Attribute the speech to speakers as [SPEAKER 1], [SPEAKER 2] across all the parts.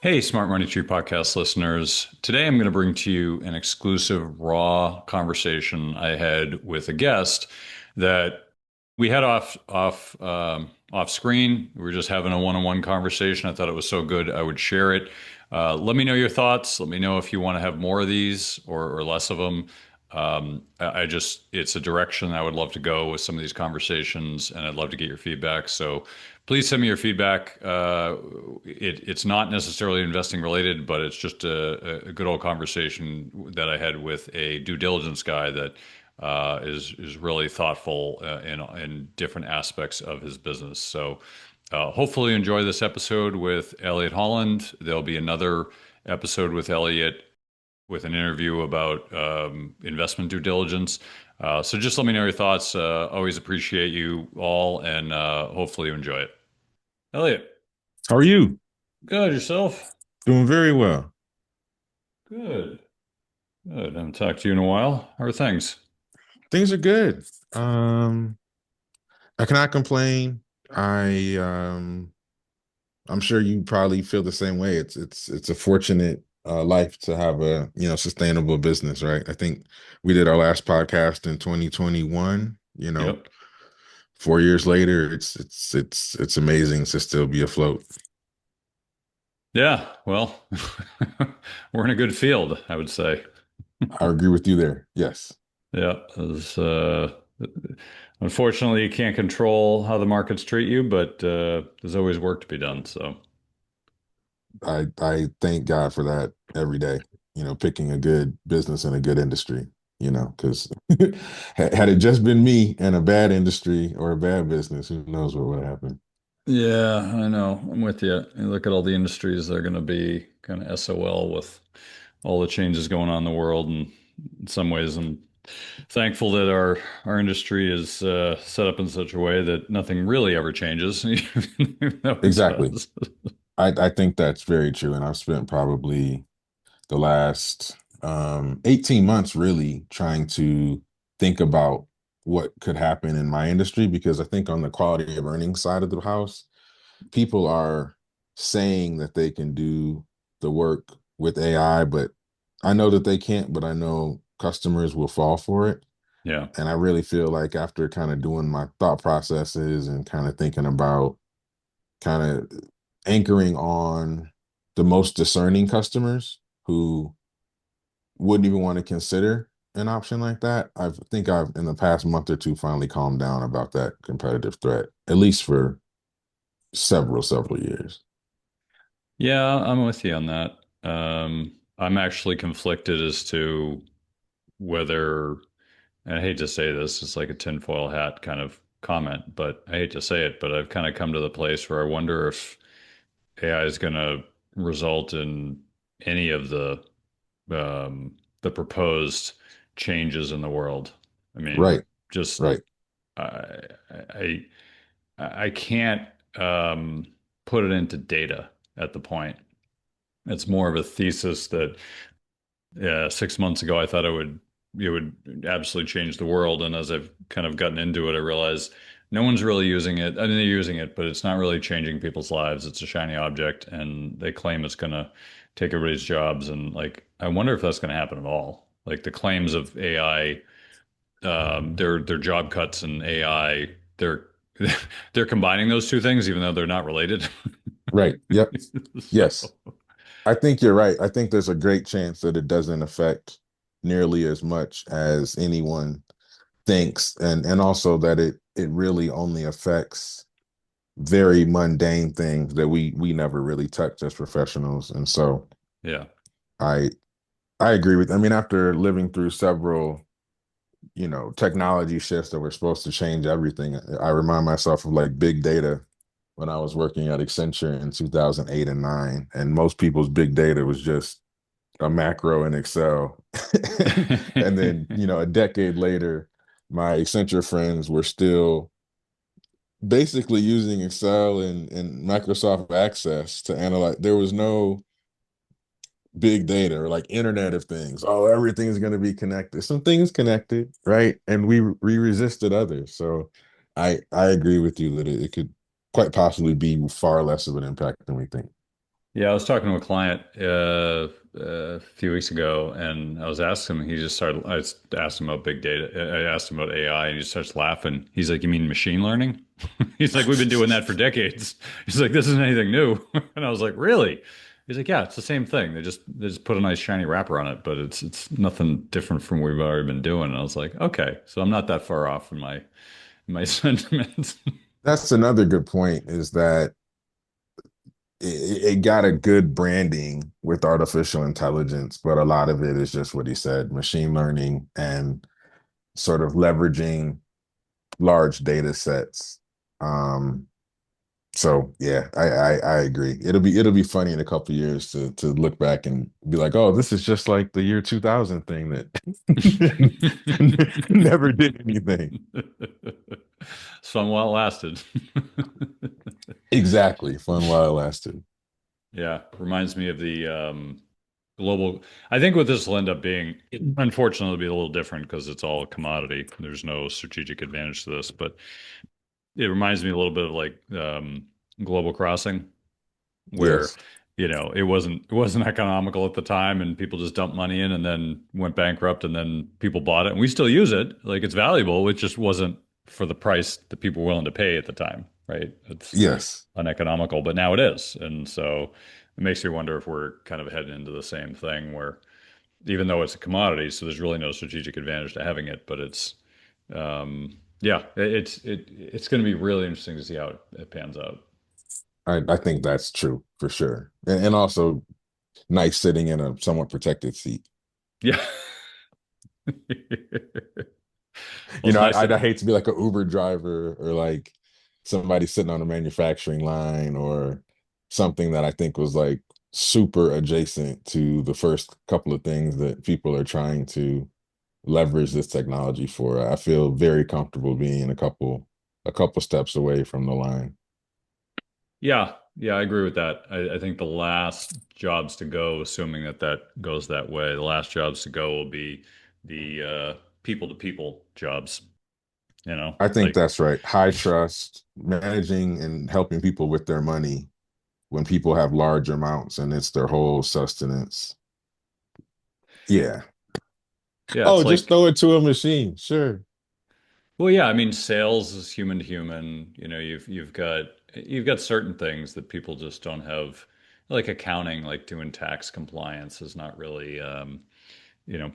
[SPEAKER 1] Hey, Smart Money Tree podcast listeners. Today I'm going to bring to you an exclusive raw conversation I had with a guest that we had off screen. We were just having a one-on-one conversation. I thought it was so good I would share it. Let me know your thoughts. Let me know if you want to have more of these or less of them. It's a direction I would love to go with some of these conversations, and I'd love to get your feedback. So please send me your feedback. It's not necessarily investing related, but it's just a good old conversation that I had with a due diligence guy that is really thoughtful in different aspects of his business. So hopefully you enjoy this episode with Elliot Holland. There'll be another episode with Elliot with an interview about investment due diligence. So just let me know your thoughts. Always appreciate you all, and hopefully you enjoy it. Elliot,
[SPEAKER 2] How are you?
[SPEAKER 1] good yourself?
[SPEAKER 2] Doing very well.
[SPEAKER 1] Good, good. I haven't talked to you in a while. How are things?
[SPEAKER 2] Things are good. Um, I cannot complain. I'm sure you probably feel the same way. It's a fortunate life to have a, sustainable business, right? I think we did our last podcast in 2021,
[SPEAKER 1] Yep.
[SPEAKER 2] 4 years later, it's amazing to still be afloat.
[SPEAKER 1] Yeah. Well, we're in a good field, I would say.
[SPEAKER 2] I agree with you there. Yes.
[SPEAKER 1] Yeah. Unfortunately, you can't control how the markets treat you, but there's always work to be done. So,
[SPEAKER 2] I thank God for that every day, picking a good business in a good industry, because had it just been me and a bad industry or a bad business, who knows what would happen.
[SPEAKER 1] yeah, I know. I'm with you. You look at all the industries, they're going to be kind of SOL with all the changes going on in the world. And in some ways, I'm thankful that our industry is set up in such a way that nothing really ever changes, even though it
[SPEAKER 2] Exactly.
[SPEAKER 1] does.
[SPEAKER 2] I think that's very true. And I've spent probably the last 18 months really trying to think about what could happen in my industry because I think on the quality of earnings side of the house, people are saying that they can do the work with AI, but I know that they can't, but I know customers will fall for it.
[SPEAKER 1] Yeah.
[SPEAKER 2] And I really feel like after kind of doing my thought processes and kind of thinking about kind of anchoring on the most discerning customers who wouldn't even want to consider an option like that, I think I've in the past month or two finally calmed down about that competitive threat, at least for several years.
[SPEAKER 1] Yeah, I'm with you on that. I'm actually conflicted as to whether, and I hate to say this, it's like a tinfoil hat kind of comment, but I hate to say it, but I've kind of come to the place where I wonder if AI is going to result in any of the proposed changes in the world. I mean,
[SPEAKER 2] Right,
[SPEAKER 1] just
[SPEAKER 2] right.
[SPEAKER 1] I I I can't put it into data at the point. It's more of a thesis that 6 months ago I thought it would absolutely change the world, and as I've kind of gotten into it, I realize no one's really using it. I mean, they're using it, but it's not really changing people's lives. It's a shiny object, and they claim it's going to take everybody's jobs. And like, I wonder if that's going to happen at all. Like the claims of AI, their job cuts and AI, they're they're combining those two things, even though they're not related.
[SPEAKER 2] Right. Yep.
[SPEAKER 1] So,
[SPEAKER 2] Yes. I think you're right. I think there's a great chance that it doesn't affect nearly as much as anyone thinks, and also that it really only affects very mundane things that we never really touch as professionals. And so
[SPEAKER 1] yeah.
[SPEAKER 2] I I agree with. I mean, after living through several, technology shifts that were supposed to change everything, I remind myself of like big data when I was working at Accenture in 2008 and 9, and most people's big data was just a macro in Excel. And then, a decade later, my Accenture friends were still basically using Excel and Microsoft Access to analyze. There was no big data or like Internet of Things. Oh, everything's going to be connected. Some things connected, right? And we resisted others. So I agree with you that it could quite possibly be far less of an impact than we think.
[SPEAKER 1] Yeah, I was talking to a client a few weeks ago, and I was asking him. He just started. I just asked him about big data. I asked him about AI, and he just starts laughing. He's like, "You mean machine learning?" He's like, "We've been doing that for decades." He's like, "This isn't anything new." And I was like, "Really?" He's like, "Yeah, it's the same thing. They just put a nice shiny wrapper on it, but it's nothing different from what we've already been doing." And I was like, "Okay, so I'm not that far off in my sentiments."
[SPEAKER 2] That's another good point is that it got a good branding with artificial intelligence, but a lot of it is just what he said, machine learning and sort of leveraging large data sets. Um, so yeah, I agree. It'll be funny in a couple of years to look back and be like, oh, this is just like the year 2000 thing that never did anything.
[SPEAKER 1] Some while it lasted.
[SPEAKER 2] Exactly. Fun while it lasted.
[SPEAKER 1] Yeah, reminds me of the global. I think what this will end up being, unfortunately, be a little different because it's all a commodity. There's no strategic advantage to this, but it reminds me a little bit of like Global Crossing, where
[SPEAKER 2] Yes.
[SPEAKER 1] it wasn't economical at the time, and people just dumped money in, and then went bankrupt, and then people bought it, and we still use it. Like it's valuable. It just wasn't for the price that people were willing to pay at the time, right? It's
[SPEAKER 2] Yes.
[SPEAKER 1] uneconomical, but now it is. And so it makes me wonder if we're kind of heading into the same thing where even though it's a commodity, so there's really no strategic advantage to having it, but yeah, it's going to be really interesting to see how it pans out.
[SPEAKER 2] I think that's true for sure. And also nice sitting in a somewhat protected seat.
[SPEAKER 1] Yeah. Well,
[SPEAKER 2] You
[SPEAKER 1] it's
[SPEAKER 2] know,
[SPEAKER 1] nice
[SPEAKER 2] I
[SPEAKER 1] that,
[SPEAKER 2] hate to be like an Uber driver or like somebody sitting on a manufacturing line or something that I think was like super adjacent to the first couple of things that people are trying to leverage this technology for. I feel very comfortable being a couple steps away from the line.
[SPEAKER 1] yeah, yeah, I agree with that. I think the last jobs to go, assuming that that goes that way, the last jobs to go will be the people to people jobs,
[SPEAKER 2] I think
[SPEAKER 1] like,
[SPEAKER 2] that's right. High trust, managing and helping people with their money when people have large amounts and it's their whole sustenance. Yeah.
[SPEAKER 1] yeah,
[SPEAKER 2] Oh,
[SPEAKER 1] it's
[SPEAKER 2] just
[SPEAKER 1] like,
[SPEAKER 2] throw it to a machine. Sure.
[SPEAKER 1] well, yeah, I mean, sales is human to human. You've got certain things that people just don't have, like accounting, like doing tax compliance is not really,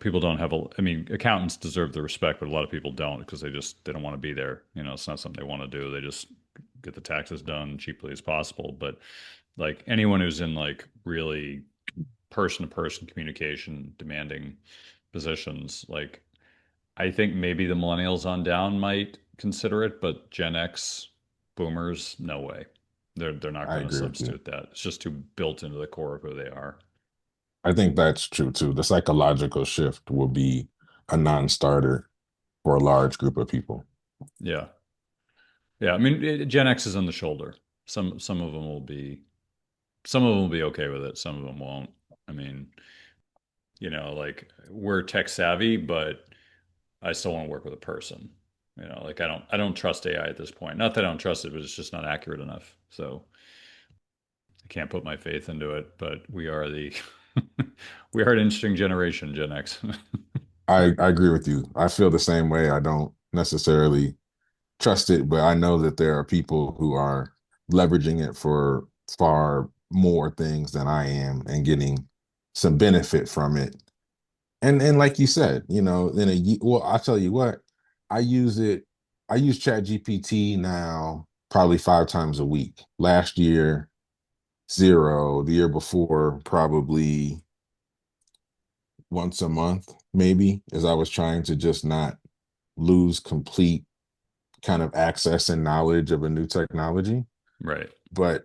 [SPEAKER 1] people don't have a, I mean, accountants deserve the respect, but a lot of people don't because they don't want to be there. It's not something they want to do. They just get the taxes done cheaply as possible. But like anyone who's in like really person to person communication demanding positions, like I think maybe the millennials on down might consider it, but Gen X boomers, no way. They're not
[SPEAKER 2] I
[SPEAKER 1] going to
[SPEAKER 2] agree with you.
[SPEAKER 1] substitute that. It's just too built into the core of who they are.
[SPEAKER 2] I think that's true too. The psychological shift will be a non-starter for a large group of people.
[SPEAKER 1] Yeah. Yeah, I mean, Gen X is on the shoulder. Some of them will be okay with it. Some of them won't. I mean, like we're tech savvy, but I still want to work with a person. Like I don't trust AI at this point. Not that I don't trust it, but it's just not accurate enough. So I can't put my faith into it. But we are the we are an interesting generation, Gen X.
[SPEAKER 2] I agree with you. I feel the same way. I don't necessarily trust it, but I know that there are people who are leveraging it for far more things than I am and getting some benefit from it. And like you said, well, I'll tell you what, I use it, I use Chat GPT now probably 5 times a week. Last year, zero. The year before, probably once a month, maybe, as I was trying to just not lose complete kind of access and knowledge of a new technology.
[SPEAKER 1] Right.
[SPEAKER 2] But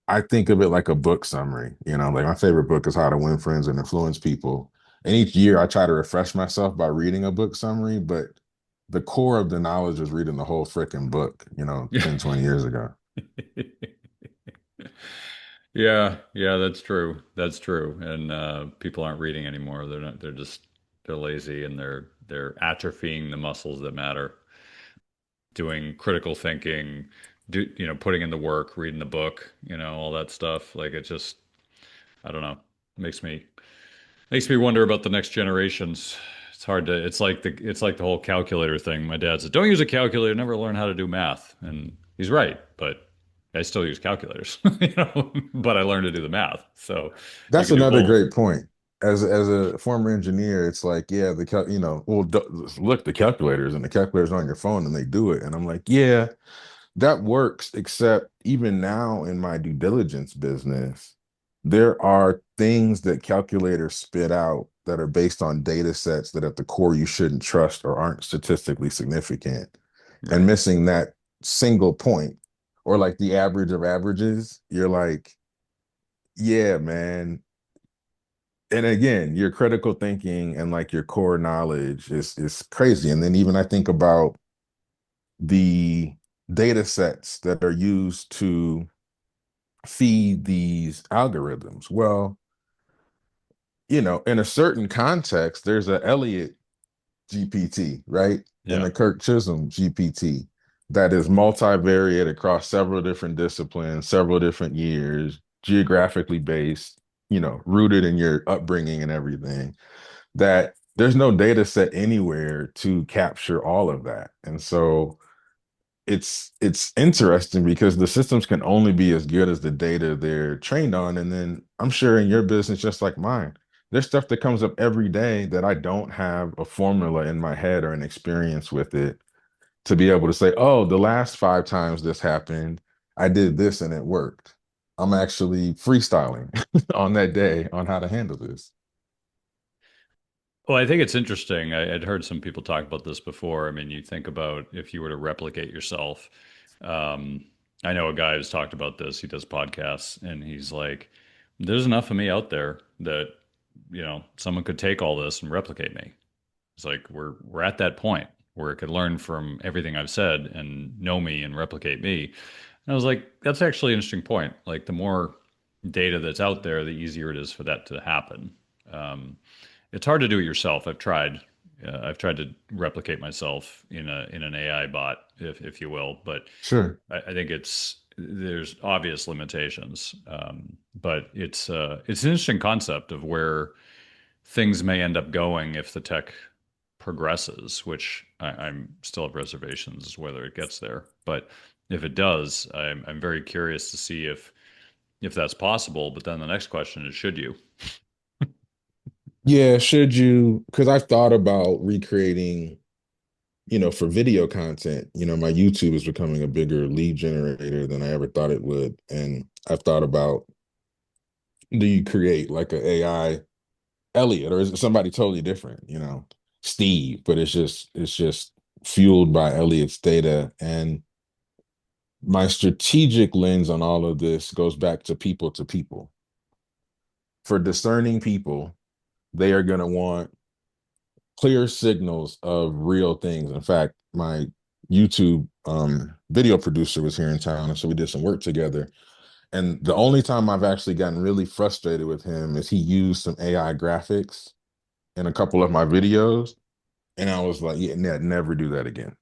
[SPEAKER 2] I think of it like a book summary. Like my favorite book is How to Win Friends and Influence People. And each year I try to refresh myself by reading a book summary, but the core of the knowledge is reading the whole freaking book, 10, 20 years ago.
[SPEAKER 1] Yeah, yeah, that's true. That's true. And people aren't reading anymore. They're not. They're lazy and they're atrophying the muscles that matter. Doing critical thinking, putting in the work, reading the book, all that stuff. Like it just I don't know. Makes me wonder about the next generations. It's hard to. It's like the whole calculator thing. My dad said, "Don't use a calculator. Never learn how to do math," and he's right. But I still use calculators, But I learned to do the math, so you
[SPEAKER 2] That's
[SPEAKER 1] can do
[SPEAKER 2] another
[SPEAKER 1] both.
[SPEAKER 2] great point. As a former engineer, it's like, yeah, well, look, the calculators and the calculators on your phone and they do it. And I'm like, yeah, that works, except even now in my due diligence business, there are things that calculators spit out that are based on data sets that at the core you shouldn't trust or aren't statistically significant. And
[SPEAKER 1] Right.
[SPEAKER 2] missing that single point or like the average of averages, you're like, yeah, man. And again, your critical thinking and like your core knowledge is crazy. And then even I think about the data sets that are used to feed these algorithms. Well, in a certain context, there's a Elliot GPT, right? And
[SPEAKER 1] Yeah.
[SPEAKER 2] the Kirk Chisholm GPT that is multivariate across several different disciplines, several different years, geographically based, rooted in your upbringing and everything. That there's no data set anywhere to capture all of that. And so it's interesting because the systems can only be as good as the data they're trained on. And then I'm sure in your business, just like mine, there's stuff that comes up every day that I don't have a formula in my head or an experience with it to be able to say, oh, the last 5 times this happened, I did this and it worked. I'm actually freestyling on that day on how to handle this.
[SPEAKER 1] Well, I think it's interesting. I'd heard some people talk about this before. I mean, you think about if you were to replicate yourself. Um, I know a guy who's talked about this. He does podcasts, and he's like, "There's enough of me out there that someone could take all this and replicate me." It's like we're at that point where it could learn from everything I've said and know me and replicate me. And I was like, that's actually an interesting point. Like the more data that's out there, the easier it is for that to happen. Um, it's hard to do it yourself. I've tried. I've tried to replicate myself in an AI bot, if you will, but
[SPEAKER 2] Sure.
[SPEAKER 1] I think there's obvious limitations. But it's an interesting concept of where things may end up going if the tech progresses, which I'm still have reservations as whether it gets there. But if it does, I'm very curious to see if that's possible. But then the next question is, should you?
[SPEAKER 2] Yeah, should you? Because I've thought about recreating, for video content, my YouTube is becoming a bigger lead generator than I ever thought it would. And I've thought about, do you create like an AI Elliot or is it somebody totally different, Steve, but it's just fueled by Elliot's data. And my strategic lens on all of this goes back to people to people. For discerning people, they are going to want clear signals of real things. In fact, my YouTube video producer was here in town, and so we did some work together. And the only time I've actually gotten really frustrated with him is he used some AI graphics in a couple of my videos, and I was like, yeah, never do that again.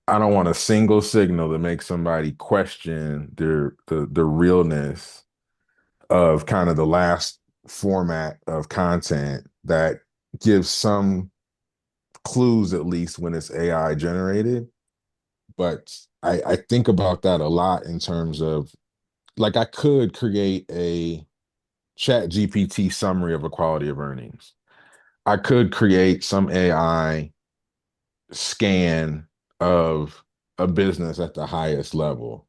[SPEAKER 2] I don't want a single signal that makes somebody question the realness of kind of the last format of content that gives some clues at least when it's AI generated. But I think about that a lot in terms of like I could create a chat GPT summary of equality of earnings. I could create some AI scan of a business at the highest level.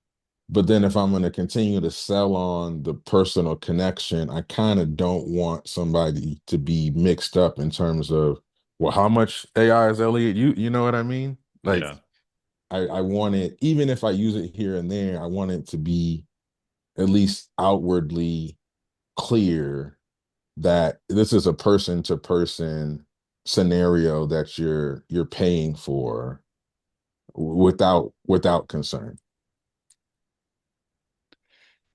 [SPEAKER 2] But then if I'm going to continue to sell on the personal connection, I kind of don't want somebody to be mixed up in terms of, well, how much AI is Elliot? You know what I mean? Like
[SPEAKER 1] Yeah.
[SPEAKER 2] I want it, even if I use it here and there, I want it to be at least outwardly clear that this is a person to person scenario that you're paying for without concern.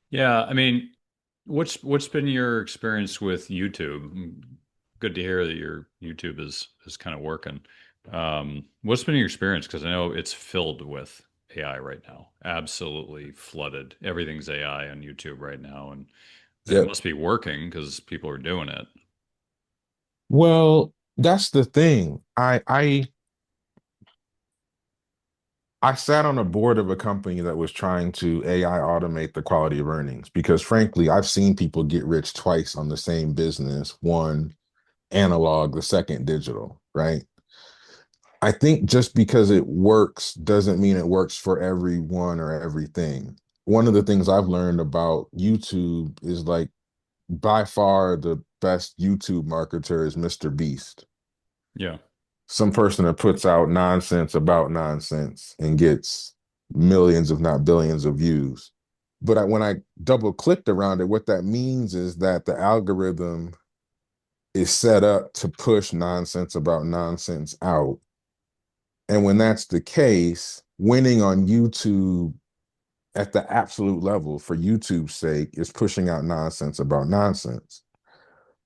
[SPEAKER 1] Yeah, I mean, what's been your experience with YouTube? Good to hear that your YouTube is kind of working. What's been your experience? Because I know it's filled with AI right now, absolutely flooded. Everything's AI on YouTube right now, and And it
[SPEAKER 2] Yep.
[SPEAKER 1] must be working because people are doing it.
[SPEAKER 2] Well, that's the thing. I sat on a board of a company that was trying to AI automate the quality of earnings because frankly, I've seen people get rich twice on the same business, one analog, the second digital, right? I think just because it works doesn't mean it works for everyone or everything. One of the things I've learned about YouTube is like by far the best YouTube marketer is Mr. Beast.
[SPEAKER 1] Yeah.
[SPEAKER 2] Some person that puts out nonsense about nonsense and gets millions, if not billions, of views. But when I double clicked around it, what that means is that the algorithm is set up to push nonsense about nonsense out. And when that's the case, winning on YouTube at the absolute level for YouTube's sake is pushing out nonsense about nonsense.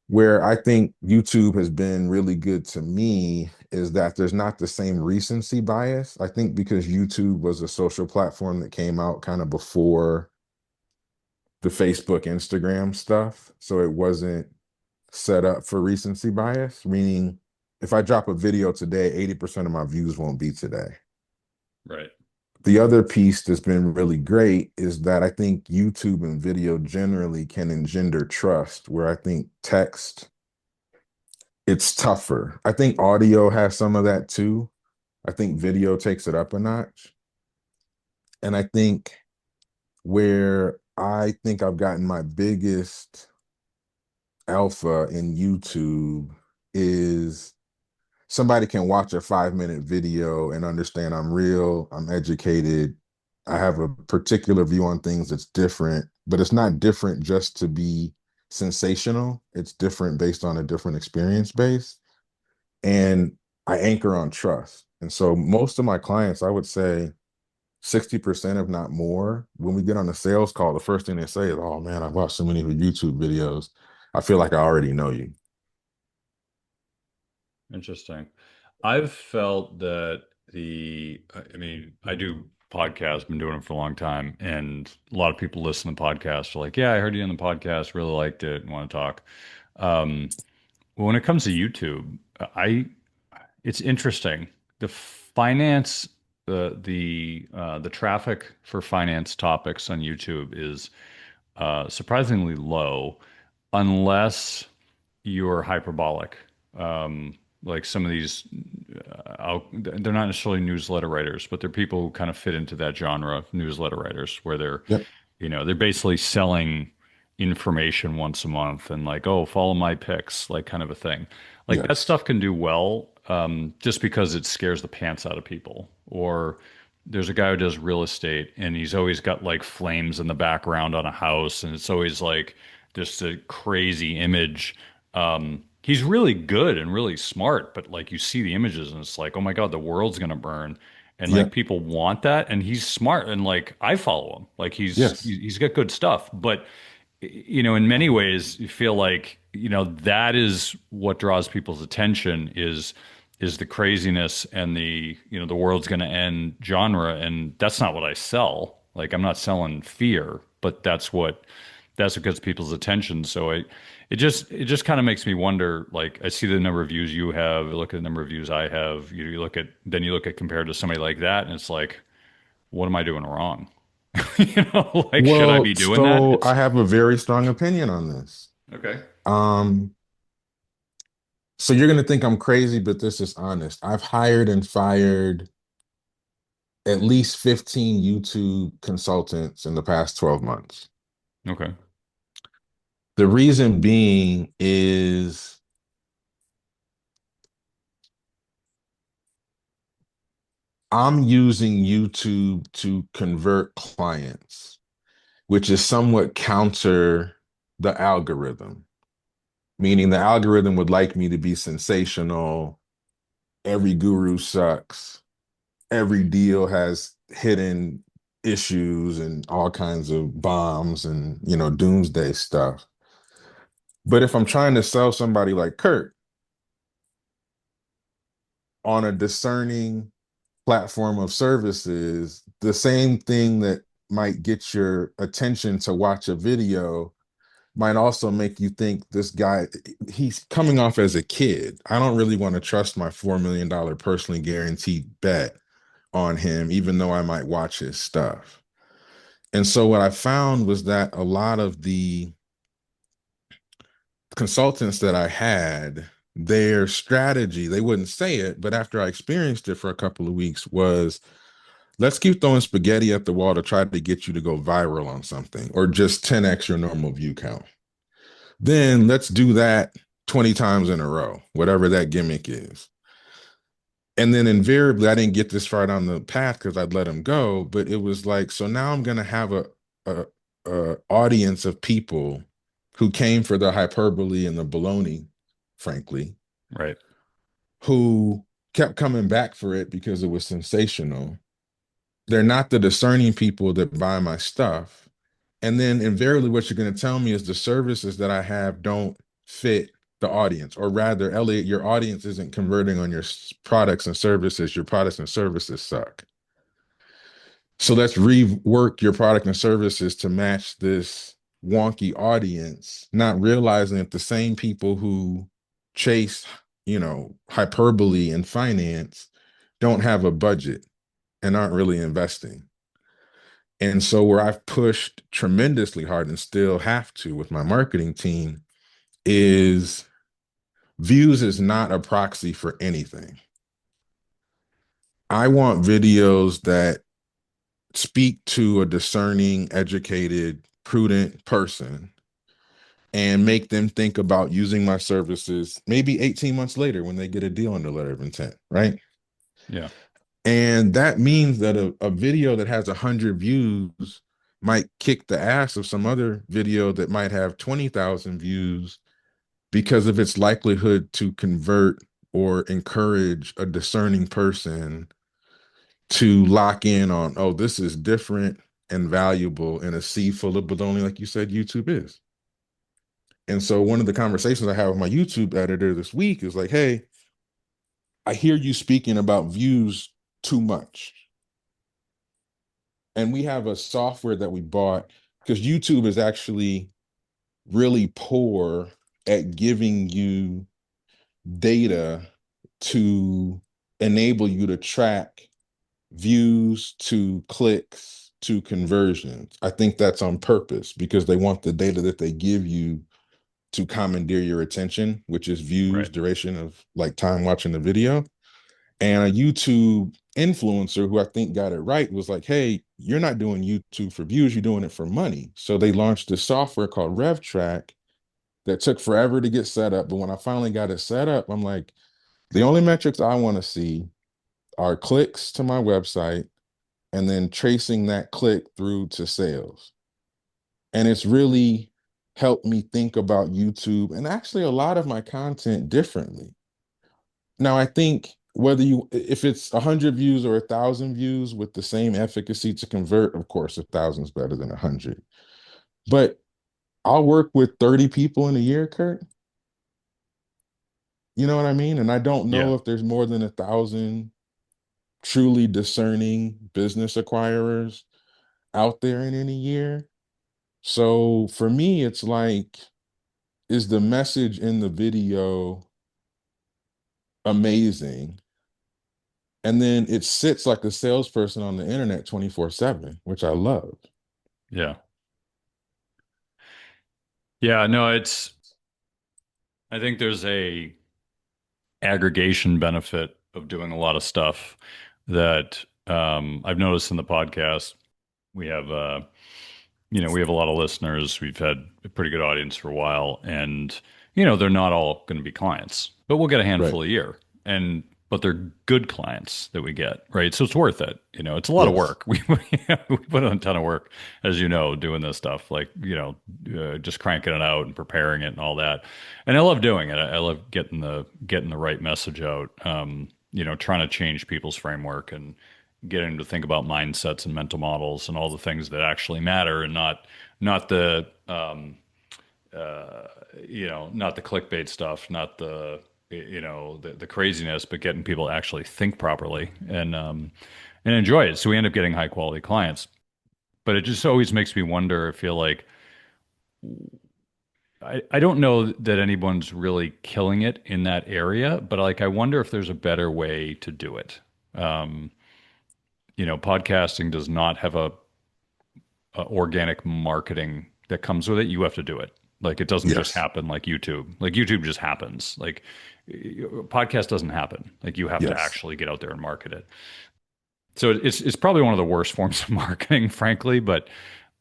[SPEAKER 2] Where I think YouTube has been really good to me is that there's not the same recency bias. I think because YouTube was a social platform that came out kind of before the Facebook, Instagram stuff. So it wasn't set up for recency bias, meaning if I drop a video today, 80% of my views won't be today.
[SPEAKER 1] Right.
[SPEAKER 2] The other piece that's been really great is that I think YouTube and video generally can engender trust, where I think text, it's tougher. I think audio has some of that too. I think video takes it up a notch. And I think where I think I've gotten my biggest alpha in YouTube is somebody can watch a 5 minute video and understand I'm real, I'm educated, I have a particular view on things that's different, but it's not different just to be sensational. It's different based on a different experience base. And I anchor on trust. And so most of my clients, I would say 60%, if not more, when we get on a sales call, the first thing they say is, "Oh man, I've watched so many of your YouTube videos. I feel like I already know you."
[SPEAKER 1] Interesting. I've felt that I mean, I do podcasts, been doing it for a long time, and a lot of people listen to podcasts are like, yeah, I heard you on the podcast, really liked it, and want to talk. Um, when it comes to YouTube, it's interesting. The finance, the traffic for finance topics on YouTube is surprisingly low, unless you're hyperbolic. Like some of these, they're not necessarily newsletter writers, but they're people who kind of fit into that genre of newsletter writers, where they're,
[SPEAKER 2] Yep.
[SPEAKER 1] they're basically selling information once a month and like, oh, follow my picks, like kind of a thing. Like that
[SPEAKER 2] Yes.
[SPEAKER 1] stuff can do well, just because it scares the pants out of people. Or there's a guy who does real estate and he's always got like flames in the background on a house, and it's always like just a crazy image. He's really good and really smart, but like you see the images and it's like, oh my God, the world's gonna burn. And like
[SPEAKER 2] Yep.
[SPEAKER 1] people want that, and he's smart, and like I follow him. Like
[SPEAKER 2] Yes.
[SPEAKER 1] he's got good stuff. But in many ways, you feel like, that is what draws people's attention is the craziness and the world's gonna end genre. And that's not what I sell. Like I'm not selling fear, but that's what gets people's attention. So it just kind of makes me wonder. Like I see the number of views you have, I look at the number of views I have. You look at compared to somebody like that, and it's like, what am I doing wrong? Like should I
[SPEAKER 2] Well,
[SPEAKER 1] be doing that?
[SPEAKER 2] so
[SPEAKER 1] It's
[SPEAKER 2] I have a very strong opinion on this.
[SPEAKER 1] okay.
[SPEAKER 2] Um, so you're gonna think I'm crazy, but this is honest. I've hired and fired at least 15 YouTube consultants in the past 12 months.
[SPEAKER 1] Okay.
[SPEAKER 2] The reason being is I'm using YouTube to convert clients, which is somewhat counter the algorithm, meaning the algorithm would like me to be sensational. Every guru sucks. Every deal has hidden issues and all kinds of bombs and, doomsday stuff. But if I'm trying to sell somebody like Kurt on a discerning platform of services, the same thing that might get your attention to watch a video might also make you think this guy, he's coming off as a kid. I don't really want to trust my $4 million personally guaranteed bet on him, even though I might watch his stuff. And so what I found was that a lot of the consultants that I had, their strategy, they wouldn't say it, but after I experienced it for a couple of weeks, was let's keep throwing spaghetti at the wall to try to get you to go viral on something or just 10x your normal view count. Then let's do that 20 times in a row, whatever that gimmick is. And then invariably, I didn't get this far down the path because I'd let him go. But it was like, so now I'm going to have a, a audience of people who came for the hyperbole and the baloney, frankly,
[SPEAKER 1] Right.
[SPEAKER 2] who kept coming back for it because it was sensational. They're not the discerning people that buy my stuff. And then invariably, what you're going to tell me is the services that I have don't fit the audience, or rather, Elliot, your audience isn't converting on your products and services. Your products and services suck. So let's rework your product and services to match this wonky audience, not realizing that the same people who chase, hyperbole and finance don't have a budget and aren't really investing. And so where I've pushed tremendously hard and still have to with my marketing team is views is not a proxy for anything. I want videos that speak to a discerning, educated, prudent person and make them think about using my services maybe 18 months later when they get a deal under letter of intent, right?
[SPEAKER 1] Yeah.
[SPEAKER 2] And that means that a video that has 100 views might kick the ass of some other video that might have 20,000 views because of its likelihood to convert or encourage a discerning person to lock in on, oh, this is different and valuable in a sea full of baloney, like you said, YouTube is. And so one of the conversations I had with my YouTube editor this week is like, hey, I hear you speaking about views too much. And we have a software that we bought because YouTube is actually really poor at giving you data to enable you to track views to clicks to conversions. I think that's on purpose because they want the data that they give you to commandeer your attention, which is views,
[SPEAKER 1] Right.
[SPEAKER 2] duration of like time watching the video. And a YouTube influencer who I think got it right was like, hey, you're not doing YouTube for views, you're doing it for money. So they launched this software called RevTrack that took forever to get set up. But when I finally got it set up, I'm like, the only metrics I want to see are clicks to my website and then tracing that click through to sales. And it's really helped me think about YouTube and actually a lot of my content differently. Now, I think if it's 100 views or 1,000 views with the same efficacy to convert, of course, 1,000 is better than 100. But I'll work with 30 people in a year, Kurt. You know what I mean? And I don't know
[SPEAKER 1] Yeah.
[SPEAKER 2] if there's more than 1,000 truly discerning business acquirers out there in any year. So for me, it's like, is the message in the video amazing? And then it sits like a salesperson on the internet 24/7, which I love.
[SPEAKER 1] Yeah. Yeah. No, I think there's a aggregation benefit of doing a lot of stuff that I've noticed in the podcast. We have we have a lot of listeners. We've had a pretty good audience for a while, and they're not all going to be clients, but we'll get a
[SPEAKER 2] Right.
[SPEAKER 1] handful a year, and but they're good clients that we get, right? So it's worth it. It's a lot of
[SPEAKER 2] Yes.
[SPEAKER 1] work. We put in a ton of work, as you know, doing this stuff, like just cranking it out and preparing it and all that. And I love doing it. I love getting the right message out. Trying to change people's framework and getting to think about mindsets and mental models and all the things that actually matter, and not the not the clickbait stuff, not the craziness, but getting people to actually think properly and enjoy it. So we end up getting high quality clients. But it just always makes me wonder. I feel like I don't know that anyone's really killing it in that area, but like I wonder if there's a better way to do it. Um, Podcasting does not have a organic marketing that comes with it. You have to do it. Like it doesn't just
[SPEAKER 2] Yes.
[SPEAKER 1] happen like YouTube. Like YouTube just happens. Like podcast doesn't happen. Like you have to
[SPEAKER 2] Yes.
[SPEAKER 1] actually get out there and market it. So it's probably one of the worst forms of marketing, frankly, but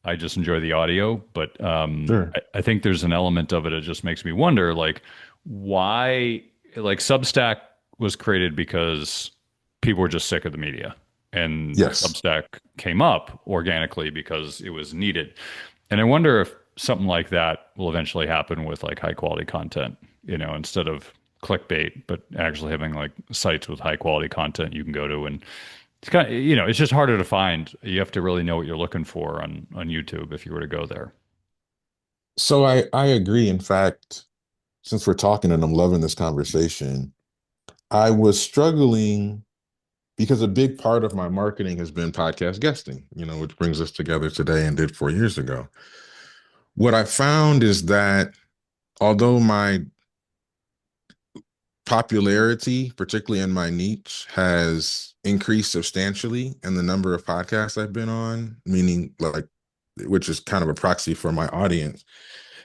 [SPEAKER 1] I just enjoy the audio. But
[SPEAKER 2] Sure.
[SPEAKER 1] I think there's an element of it that just makes me wonder, like, why, like, Substack was created because people were just sick of the media. And
[SPEAKER 2] Yes.
[SPEAKER 1] Substack came up organically because it was needed. And I wonder if something like that will eventually happen with like high quality content, instead of clickbait, but actually having like sites with high quality content you can go to. And it's kind of, it's just harder to find. You have to really know what you're looking for on YouTube if you were to go there.
[SPEAKER 2] So I agree. In fact, since we're talking and I'm loving this conversation, I was struggling because a big part of my marketing has been podcast guesting, which brings us together today and did 4 years ago. What I found is that although my popularity, particularly in my niche, has increased substantially, and the number of podcasts I've been on, meaning like, which is kind of a proxy for my audience,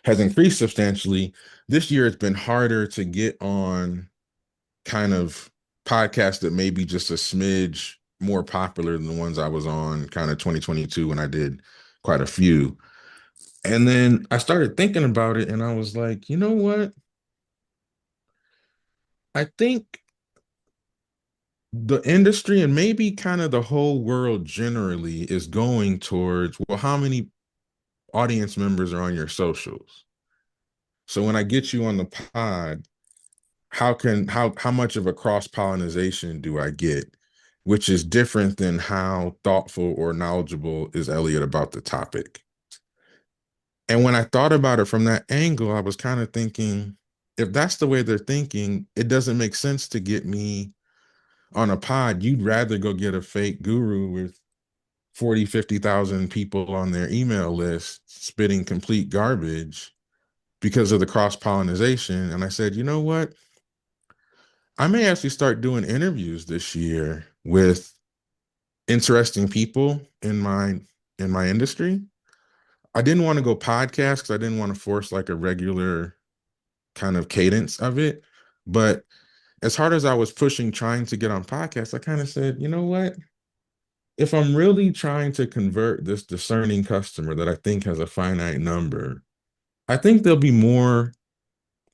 [SPEAKER 2] has increased substantially. This year, it's been harder to get on kind of podcasts that may be just a smidge more popular than the ones I was on kind of 2022 when I did quite a few. And then I started thinking about it and I was like, you know what? I think the industry and maybe kind of the whole world generally is going towards, well, how many audience members are on your socials? So when I get you on the pod, how much of a cross pollination do I get, which is different than how thoughtful or knowledgeable is Elliot about the topic. And when I thought about it from that angle, I was kind of thinking, if that's the way they're thinking, it doesn't make sense to get me on a pod. You'd rather go get a fake guru with 40, 50,000 people on their email list spitting complete garbage because of the cross pollination. And I said, you know what? I may actually start doing interviews this year with interesting people in my industry. I didn't want to go podcast because I didn't want to force like a regular kind of cadence of it. But as hard as I was pushing trying to get on podcasts, I kind of said, you know what? If I'm really trying to convert this discerning customer that I think has a finite number, I think they'll be more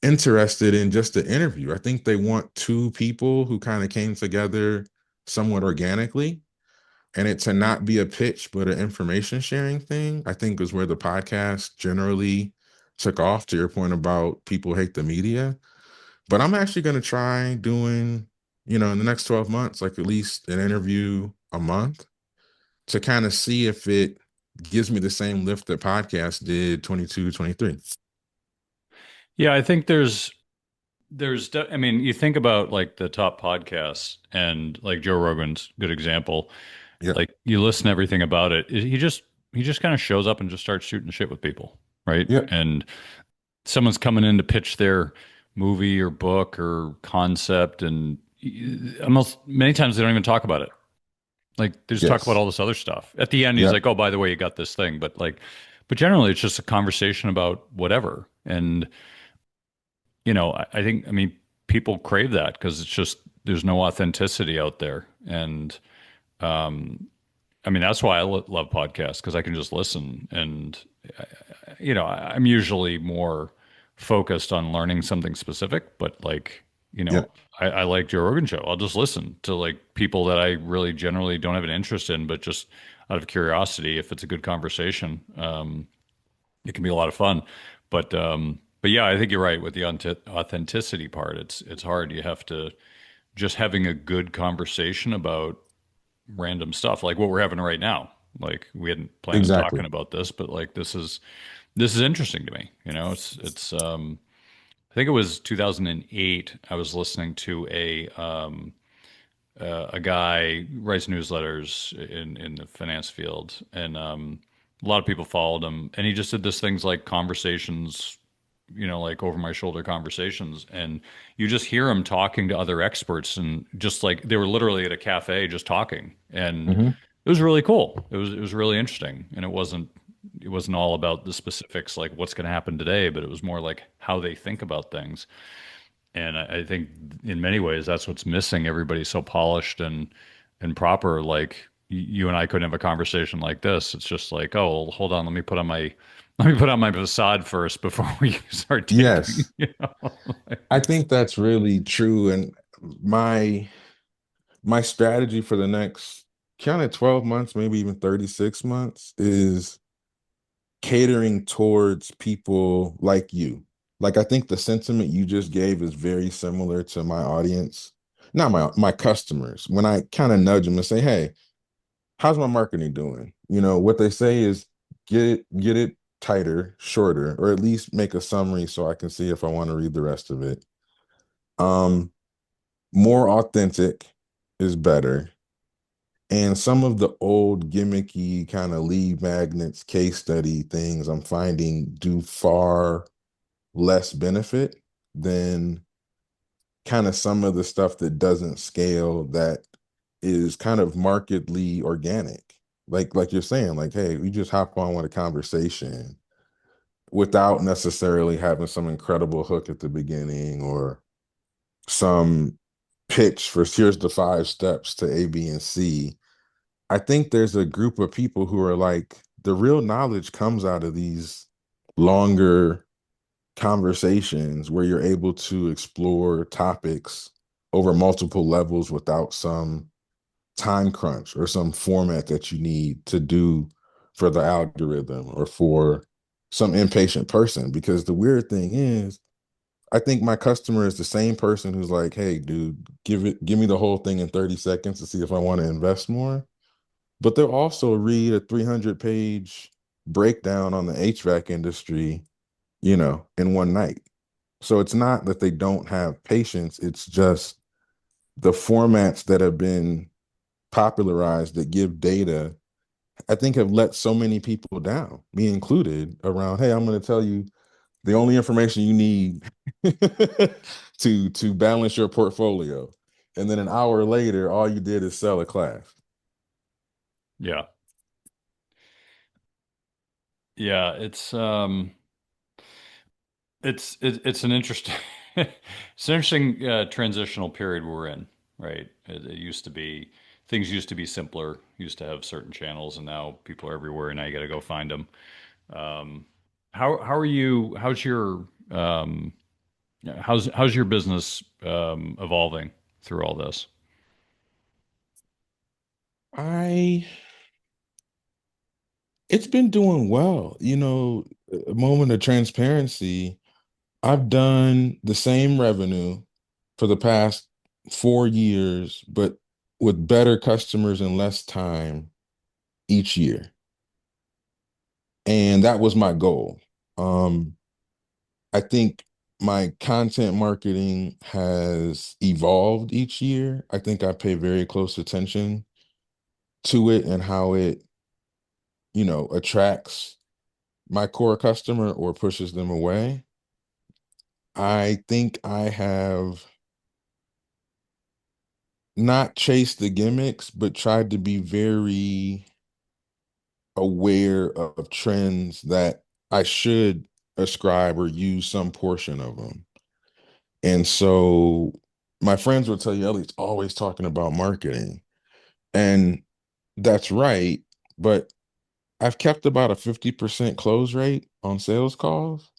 [SPEAKER 2] interested in just the interview. I think they want two people who kind of came together somewhat organically, and it to not be a pitch but an information sharing thing, I think is where the podcast generally took off, to your point about people hate the media. But I'm actually going to try doing, in the next 12 months, like at least an interview a month to kind of see if it gives me the same lift that podcast did 22, 23.
[SPEAKER 1] Yeah, I think I mean, you think about like the top podcasts and like Joe Rogan's a good example.
[SPEAKER 2] Yep.
[SPEAKER 1] Like you listen to everything about it. He just kind of shows up and just starts shooting shit with people, right?
[SPEAKER 2] Yep.
[SPEAKER 1] And someone's coming in to pitch their movie or book or concept, and almost many times they don't even talk about it. Like they just talk about
[SPEAKER 2] Yes.
[SPEAKER 1] all this other stuff. At the end, he's
[SPEAKER 2] Yep.
[SPEAKER 1] like, "Oh, by the way, you got this thing," but generally, it's just a conversation about whatever. And I think, I mean, people crave that because it's just there's no authenticity out there, and um, I mean, that's why I love podcasts because I can just listen. And, I'm usually more focused on learning something specific, but like,
[SPEAKER 2] Yep.
[SPEAKER 1] I like Joe Rogan show. I'll just listen to like people that I really generally don't have an interest in, but just out of curiosity, if it's a good conversation, it can be a lot of fun. But yeah, I think you're right with the authenticity part. It's hard. You have to just having a good conversation about random stuff like what we're having right now. Like we hadn't planned on talking
[SPEAKER 2] Exactly.
[SPEAKER 1] about this, but like this is interesting to me. It's I think it was 2008. I was listening to a guy writes newsletters in the finance field, and a lot of people followed him, and he just did this things like conversations like over my shoulder conversations, and you just hear them talking to other experts, and just like they were literally at a cafe just talking, and
[SPEAKER 2] Hmm.
[SPEAKER 1] it was really cool. It was really interesting, and it wasn't all about the specifics like what's going to happen today, but it was more like how they think about things. And I think in many ways that's what's missing. Everybody's so polished and proper. Like you and I couldn't have a conversation like this. It's just like, oh, well, hold on, let me put on my facade first before we start taking.
[SPEAKER 2] Yes, I think that's really true. And my my strategy for the next kind of 12 months, maybe even 36 months, is catering towards people like you. Like I think the sentiment you just gave is very similar to my audience, not my customers. When I kind of nudge them and say, "Hey, how's my marketing doing?" What they say is get it tighter, shorter, or at least make a summary so I can see if I want to read the rest of it. Um, More authentic is better. And some of the old gimmicky kind of lead magnets, case study things I'm finding do far less benefit than kind of some of the stuff that doesn't scale that is kind of markedly organic. Like you're saying, like, hey, we just hop on with a conversation without necessarily having some incredible hook at the beginning or some pitch for here's the 5 steps to A, B, and C. I think there's a group of people who are like, the real knowledge comes out of these longer conversations where you're able to explore topics over multiple levels without some time crunch or some format that you need to do for the algorithm or for some impatient person. Because the weird thing is, I think my customer is the same person who's like, hey, dude, give me the whole thing in 30 seconds to see if I want to invest more. But they'll also read a 300-page breakdown on the HVAC industry, in one night. So it's not that they don't have patience, it's just the formats that have been popularized that give data, I think have let so many people down, me included, around, hey, I'm going to tell you the only information you need to balance your portfolio. And then an hour later, all you did is sell a class.
[SPEAKER 1] Yeah, yeah. It's an interesting it's an interesting transitional period we're in, right? It used to be things used to be simpler, used to have certain channels, and now people are everywhere, and now you got to go find them. Um, how are you? How's your business evolving through all this?
[SPEAKER 2] I It's been doing well. A moment of transparency. I've done the same revenue for the past 4 years, but with better customers and less time each year. And that was my goal. Um, I think my content marketing has evolved each year. I think I pay very close attention to it and how it, attracts my core customer or pushes them away. I think I have not chased the gimmicks, but tried to be very aware of trends that I should ascribe or use some portion of them. And so my friends will tell you, Elliot's always talking about marketing. And that's right. But I've kept about a 50% close rate on sales calls,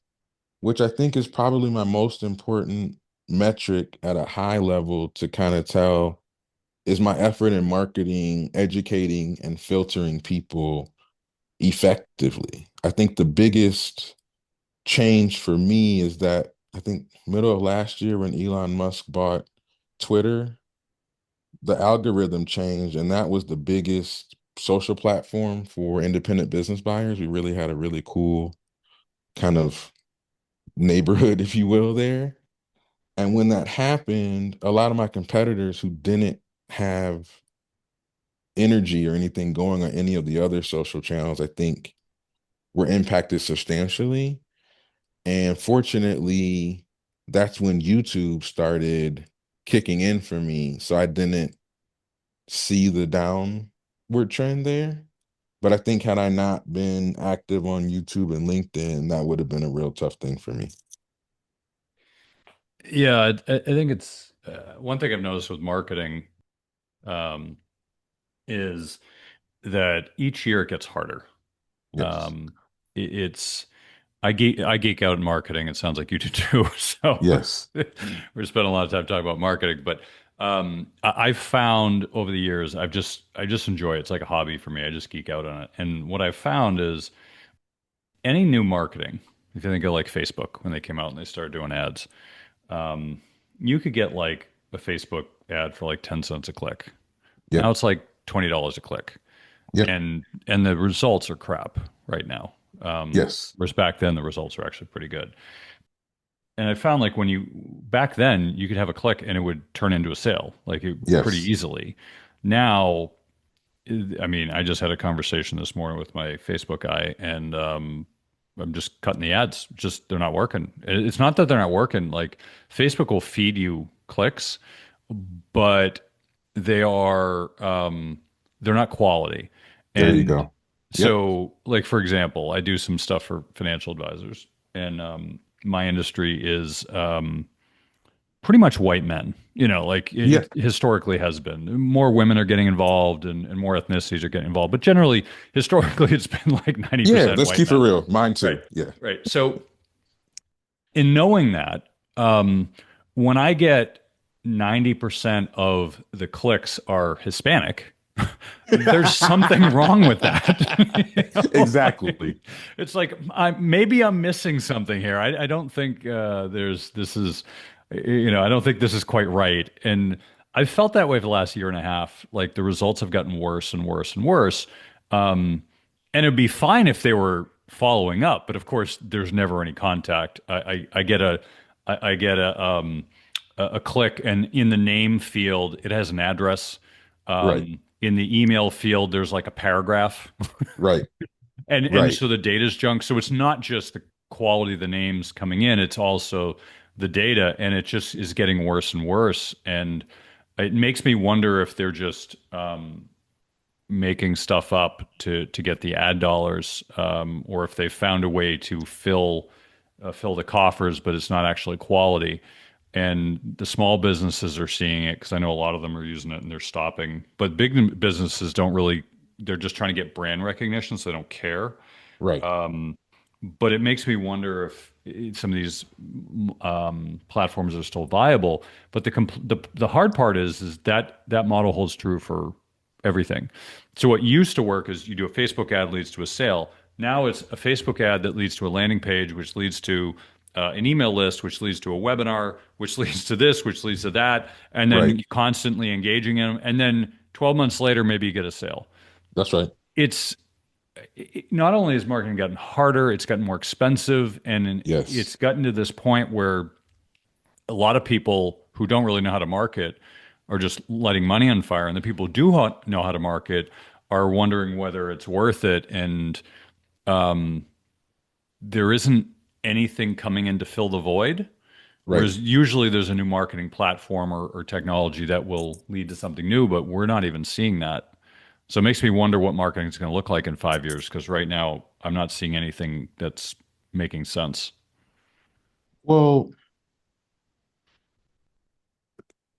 [SPEAKER 2] which I think is probably my most important metric at a high level to kind of tell, is my effort in marketing, educating, and filtering people effectively. I think the biggest change for me is that I think middle of last year when Elon Musk bought Twitter, the algorithm changed, and that was the biggest social platform for independent business buyers. We really had a really cool kind of neighborhood, if you will, there. And when that happened, a lot of my competitors who didn't have energy or anything going on any of the other social channels, I think were impacted substantially. And fortunately, that's when YouTube started kicking in for me. So I didn't see the downward trend there. But I think had I not been active on YouTube and LinkedIn, that would have been a real tough thing for me.
[SPEAKER 1] Yeah, I think it's one thing I've noticed with marketing um, is that each year it gets harder.
[SPEAKER 2] Yes.
[SPEAKER 1] Um, it's I geek out in marketing. It sounds like you do too. So
[SPEAKER 2] Yes.
[SPEAKER 1] we're spending a lot of time talking about marketing, but I've found over the years I just enjoy it. It's like a hobby for me. I just geek out on it. And what I've found is any new marketing, if you think of like Facebook when they came out and they started doing ads, um, you could get like a Facebook ad for like 10 cents a click. Now
[SPEAKER 2] Yep.
[SPEAKER 1] it's like $20 a click.
[SPEAKER 2] Yep.
[SPEAKER 1] And the results are crap right now.
[SPEAKER 2] Yes.
[SPEAKER 1] Whereas back then the results were actually pretty good. And I found like when you back then you could have a click and it would turn into a sale pretty
[SPEAKER 2] Yes.
[SPEAKER 1] easily. Now, I mean, I just had a conversation this morning with my Facebook guy, and I'm just cutting the ads. Just they're not working. It's not that they're not working. Like Facebook will feed you clicks, but they are they're not quality.
[SPEAKER 2] There you
[SPEAKER 1] And
[SPEAKER 2] go. Yep.
[SPEAKER 1] so, like for example, I do some stuff for financial advisors, and my industry is pretty much white men. You know, like
[SPEAKER 2] Yeah.
[SPEAKER 1] it historically has been. More women are getting involved, and more ethnicities are getting involved. But generally, historically, it's been like ninety
[SPEAKER 2] Yeah.
[SPEAKER 1] percent
[SPEAKER 2] Let's
[SPEAKER 1] white
[SPEAKER 2] keep it
[SPEAKER 1] men.
[SPEAKER 2] real. Mine
[SPEAKER 1] Right.
[SPEAKER 2] too. Yeah.
[SPEAKER 1] Right. So in knowing that, when I get 90% of the clicks are Hispanic, there's something wrong with that. Like,
[SPEAKER 2] Exactly.
[SPEAKER 1] it's like maybe I'm missing something here. I don't think there's this is, I don't think this is quite right. And I've felt that way for the last year and a half. Like the results have gotten worse and worse and worse. Um, and it'd be fine if they were following up, but of course, there's never any contact. I get I get a click, and in the name field, it has an address.
[SPEAKER 2] Right.
[SPEAKER 1] In the email field, there's like a paragraph,
[SPEAKER 2] Right.
[SPEAKER 1] and
[SPEAKER 2] Right.
[SPEAKER 1] so the data's junk. So it's not just the quality of the names coming in; it's also the data, and it just is getting worse and worse. And it makes me wonder if they're just making stuff up to get the ad dollars, or if they found a way to fill the coffers, but it's not actually quality. And the small businesses are seeing it because I know a lot of them are using it and they're stopping. But big businesses don't really; they're just trying to get brand recognition, so they don't care.
[SPEAKER 2] Right.
[SPEAKER 1] But it makes me wonder if some of these platforms are still viable. But the hard part is that that model holds true for everything. So what used to work is you do a Facebook ad leads to a sale. Now it's a Facebook ad that leads to a landing page, which leads to an email list, which leads to a webinar, which leads to this, which leads to that, and
[SPEAKER 2] Right.
[SPEAKER 1] then constantly engaging in them. And then 12 months later, maybe you get a sale.
[SPEAKER 2] That's right.
[SPEAKER 1] It's not only has marketing gotten harder, it's gotten more expensive, and it's
[SPEAKER 2] Yes.
[SPEAKER 1] gotten to this point where a lot of people who don't really know how to market are just letting money on fire, and the people who do know how to market are wondering whether it's worth it. And there isn't anything coming in to fill the void.
[SPEAKER 2] Right.
[SPEAKER 1] Whereas usually there's a new marketing platform or technology that will lead to something new, but we're not even seeing that. So it makes me wonder what marketing is going to look like in 5 years, because right now I'm not seeing anything that's making sense.
[SPEAKER 2] Well,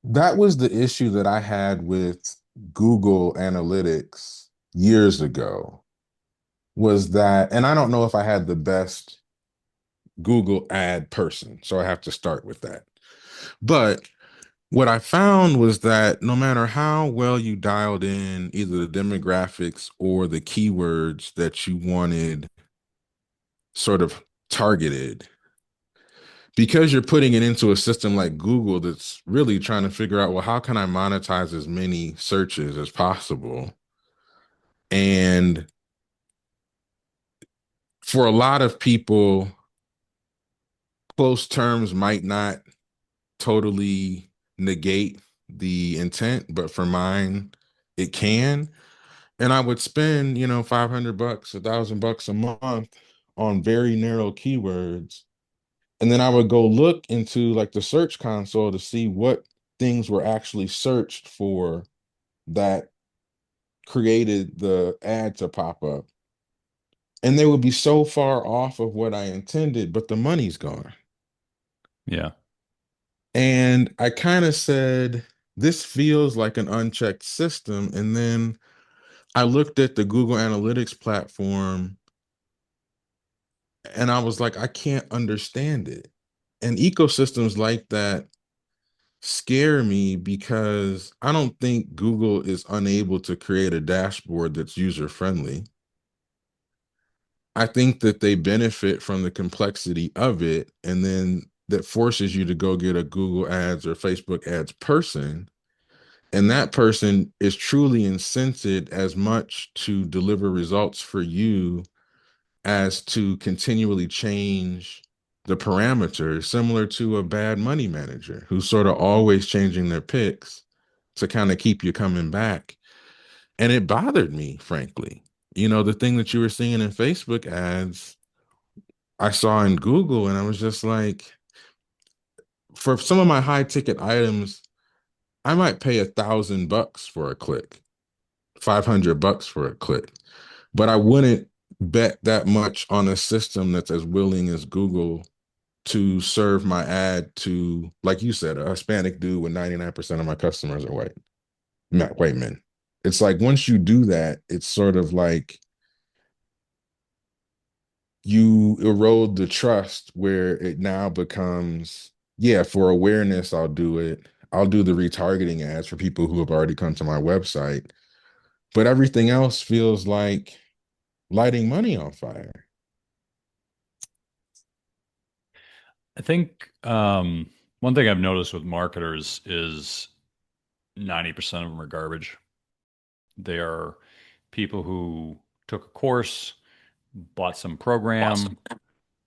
[SPEAKER 2] that was the issue that I had with Google Analytics years ago was that, and I don't know if I had the best Google ad person, so I have to start with that. But what I found was that no matter how well you dialed in either the demographics or the keywords that you wanted sort of targeted, because you're putting it into a system like Google that's really trying to figure out, well, how can I monetize as many searches as possible? And for a lot of people, close terms might not totally negate the intent, but for mine, it can. And I would spend, 500 bucks, $1,000 a month on very narrow keywords And then I would go look into like the search console to see what things were actually searched for that created the ad to pop up. And they would be so far off of what I intended, but the money's gone.
[SPEAKER 1] Yeah.
[SPEAKER 2] And I kind of said, this feels like an unchecked system. And then I looked at the Google Analytics platform and I was like, I can't understand it. And ecosystems like that scare me because I don't think Google is unable to create a dashboard that's user friendly. I think that they benefit from the complexity of it, and then that forces you to go get a Google Ads or Facebook Ads person. And that person is truly incented as much to deliver results for you as to continually change the parameters, similar to a bad money manager who's sort of always changing their picks to kind of keep you coming back. And it bothered me, frankly. The thing that you were seeing in Facebook ads, I saw in Google, and I was just like, for some of my high ticket items, I might pay $1,000 for a click, $500 for a click, but I wouldn't bet that much on a system that's as willing as Google to serve my ad to, like you said, a Hispanic dude when 99% of my customers are white men. It's like once you do that, it's sort of like you erode the trust where it now becomes, yeah, for awareness, I'll do it. I'll do the retargeting ads for people who have already come to my website. But everything else feels like lighting money on fire.
[SPEAKER 1] I think one thing I've noticed with marketers is 90% of them are garbage. They are people who took a course, bought some program,
[SPEAKER 2] Awesome.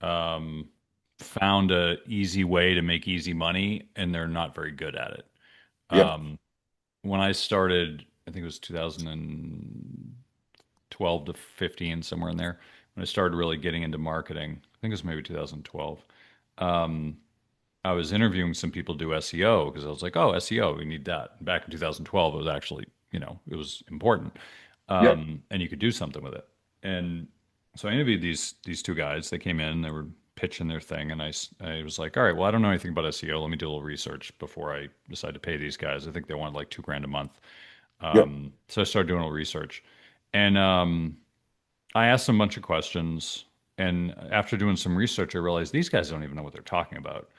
[SPEAKER 1] um, found a easy way to make easy money, and they're not very good at it.
[SPEAKER 2] Yep.
[SPEAKER 1] Um, when I started, I think it was 2012 to 15, somewhere in there, when I started really getting into marketing. I think it was maybe 2012. Um, I was interviewing some people to do SEO because I was like, oh, SEO, we need that. Back in 2012, it was actually, it was important.
[SPEAKER 2] Yep.
[SPEAKER 1] And you could do something with it. And so I interviewed these two guys. They came in, they were pitching their thing, and I was like, all right, well, I don't know anything about SEO. Let me do a little research before I decide to pay these guys. I think they wanted like 2 grand a month.
[SPEAKER 2] Yep.
[SPEAKER 1] So I started doing a little research, and I asked them a bunch of questions. And after doing some research, I realized these guys don't even know what they're talking about.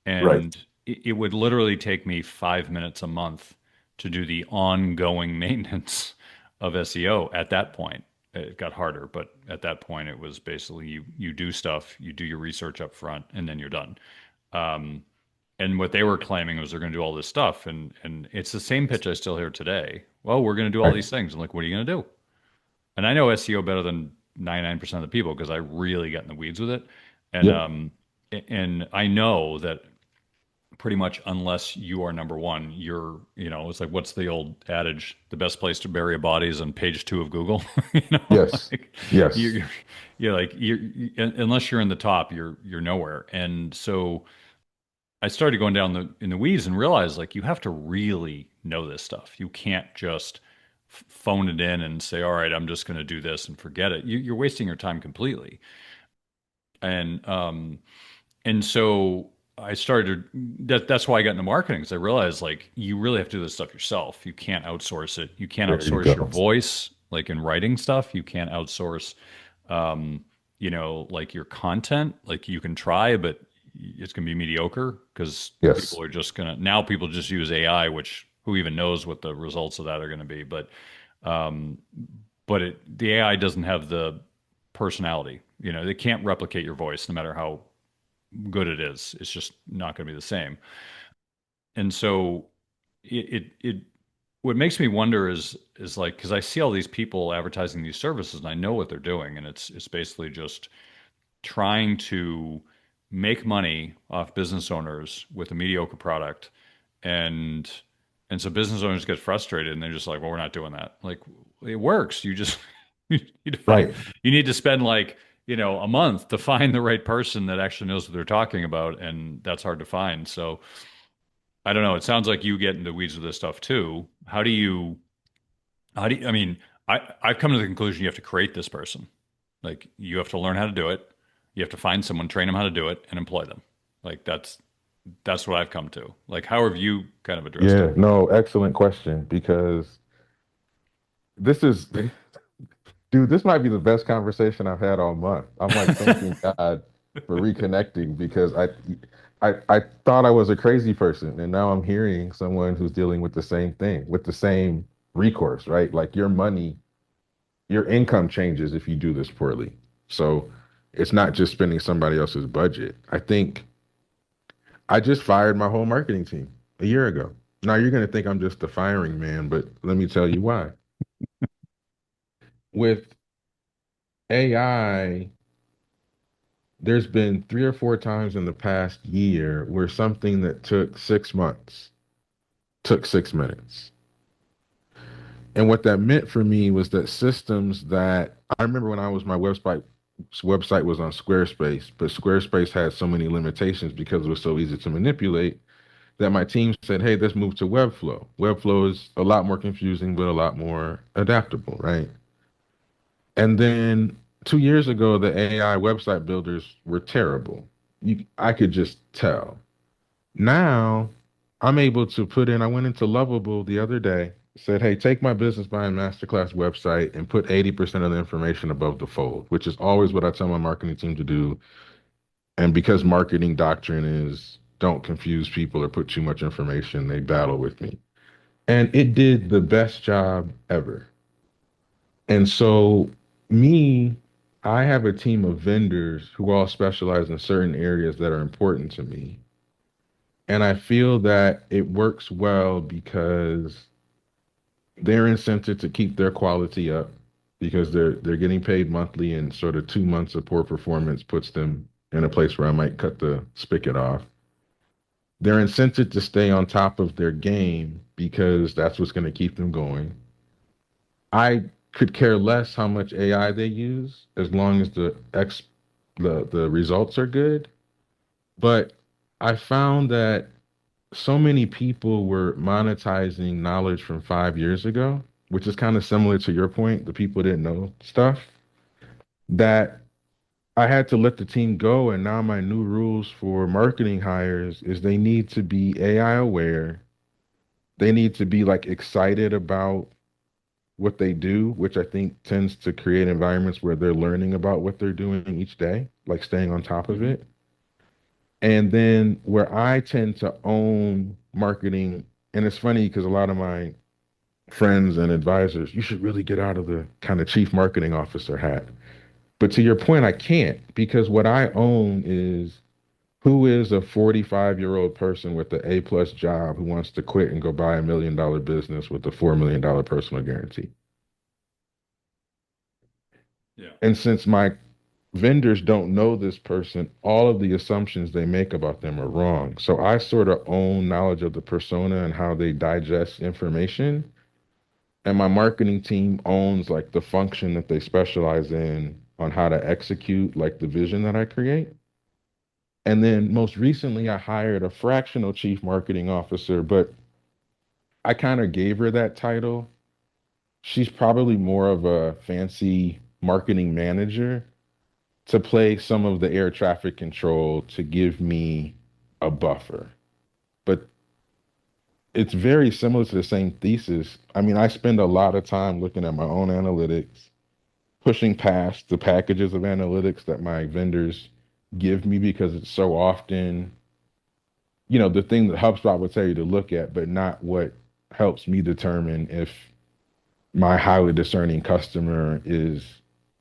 [SPEAKER 2] Right.
[SPEAKER 1] And it would literally take me 5 minutes a month to do the ongoing maintenance of SEO at that point. It got harder, but at that point, it was basically you do stuff, you do your research up front, and then you're done. Um, and what they were claiming was they're going to do all this stuff, and it's the same pitch I still hear today. Well, we're going to do all
[SPEAKER 2] Right.
[SPEAKER 1] these things. I'm like, what are you going to do? And I know SEO better than 99% of the people because I really get in the weeds with it, and
[SPEAKER 2] Yep.
[SPEAKER 1] um, and I know that pretty much unless you are number one, it's like what's the old adage? The best place to bury a body is on page two of Google.
[SPEAKER 2] Yes.
[SPEAKER 1] Like
[SPEAKER 2] Yes.
[SPEAKER 1] you're like unless you're in the top, you're nowhere. And so I started going down in the weeds and realized like you have to really know this stuff. You can't just phone it in and say, all right, I'm just going to do this and forget it. You're wasting your time completely. And and so I started that's why I got into marketing because I realized like you really have to do this stuff yourself. You can't outsource it. You can't
[SPEAKER 2] There you
[SPEAKER 1] outsource your
[SPEAKER 2] go.
[SPEAKER 1] voice, like in writing stuff. You can't outsource like your content. Like you can try, but it's gonna be mediocre because
[SPEAKER 2] Yes.
[SPEAKER 1] people are just gonna now people just use AI, which who even knows what the results of that are gonna be. Um the AI doesn't have the personality. They can't replicate your voice no matter how good it is. It's just not going to be the same. And so it what makes me wonder is like because I see all these people advertising these services and I know what they're doing and it's basically just trying to make money off business owners with a mediocre product and and so business owners get frustrated and they're just like, well, we're not doing that. Like it works. You just you need to find
[SPEAKER 2] Right.
[SPEAKER 1] you need to spend like a month to find the right person that actually knows what they're talking about, and that's hard to find. So I don't know. It sounds like you get in the weeds with this stuff too. I mean, I've come to the conclusion you have to create this person. Like you have to learn how to do it. You have to find someone, train them how to do it, and employ them. Like that's what I've come to. Like how have you kind of addressed it?
[SPEAKER 2] Yeah, no, excellent question because this is, dude, this might be the best conversation I've had all month. I'm like thanking God for reconnecting because I thought I was a crazy person, and now I'm hearing someone who's dealing with the same thing, with the same recourse, right? Like your money, your income changes if you do this poorly. So it's not just spending somebody else's budget. I think I just fired my whole marketing team a year ago. Now you're going to think I'm just the firing man, but let me tell you why. With AI, there's been 3 or 4 times in the past year where something that took 6 months took 6 minutes. And what that meant for me was that systems that I remember when I was my website was on Squarespace, but Squarespace had so many limitations because it was so easy to manipulate that my team said, "Hey, let's move to Webflow." Webflow is a lot more confusing, but a lot more adaptable, right? And then 2 years ago, the AI website builders were terrible. I could just tell. Now I'm able to put in, I went into Lovable the other day, said, hey, take my business buying masterclass website and put 80% of the information above the fold, which is always what I tell my marketing team to do. And because marketing doctrine is don't confuse people or put too much information, they battle with me. And it did the best job ever. And so, me, I have a team of vendors who all specialize in certain areas that are important to me. And I feel that it works well because they're incented to keep their quality up because they're getting paid monthly and sort of 2 months of poor performance puts them in a place where I might cut the spigot off. They're incented to stay on top of their game because that's what's going to keep them going. I could care less how much AI they use as long as the results are good. But I found that so many people were monetizing knowledge from 5 years ago, which is kind of similar to your point. The people didn't know stuff that I had to let the team go. And now my new rules for marketing hires is they need to be AI aware. They need to be like excited about what they do, which I think tends to create environments where they're learning about what they're doing each day, like staying on top of
[SPEAKER 1] Mhm.
[SPEAKER 2] it. And then where I tend to own marketing, and it's funny because a lot of my friends and advisors, you should really get out of the kind of chief marketing officer hat. But to your point, I can't because what I own is who is a 45-year-old person with an A+ job who wants to quit and go buy $1 million business with a $4 million personal guarantee.
[SPEAKER 1] Yeah.
[SPEAKER 2] And since my vendors don't know this person, all of the assumptions they make about them are wrong. So I sort of own knowledge of the persona and how they digest information. And my marketing team owns like the function that they specialize in on how to execute like the vision that I create. And then most recently, I hired a fractional chief marketing officer, but I kind of gave her that title. She's probably more of a fancy marketing manager to play some of the air traffic control to give me a buffer. But it's very similar to the same thesis. I mean, I spend a lot of time looking at my own analytics, pushing past the packages of analytics that my vendors give me because it's so often, the thing that HubSpot would tell you to look at, but not what helps me determine if my highly discerning customer is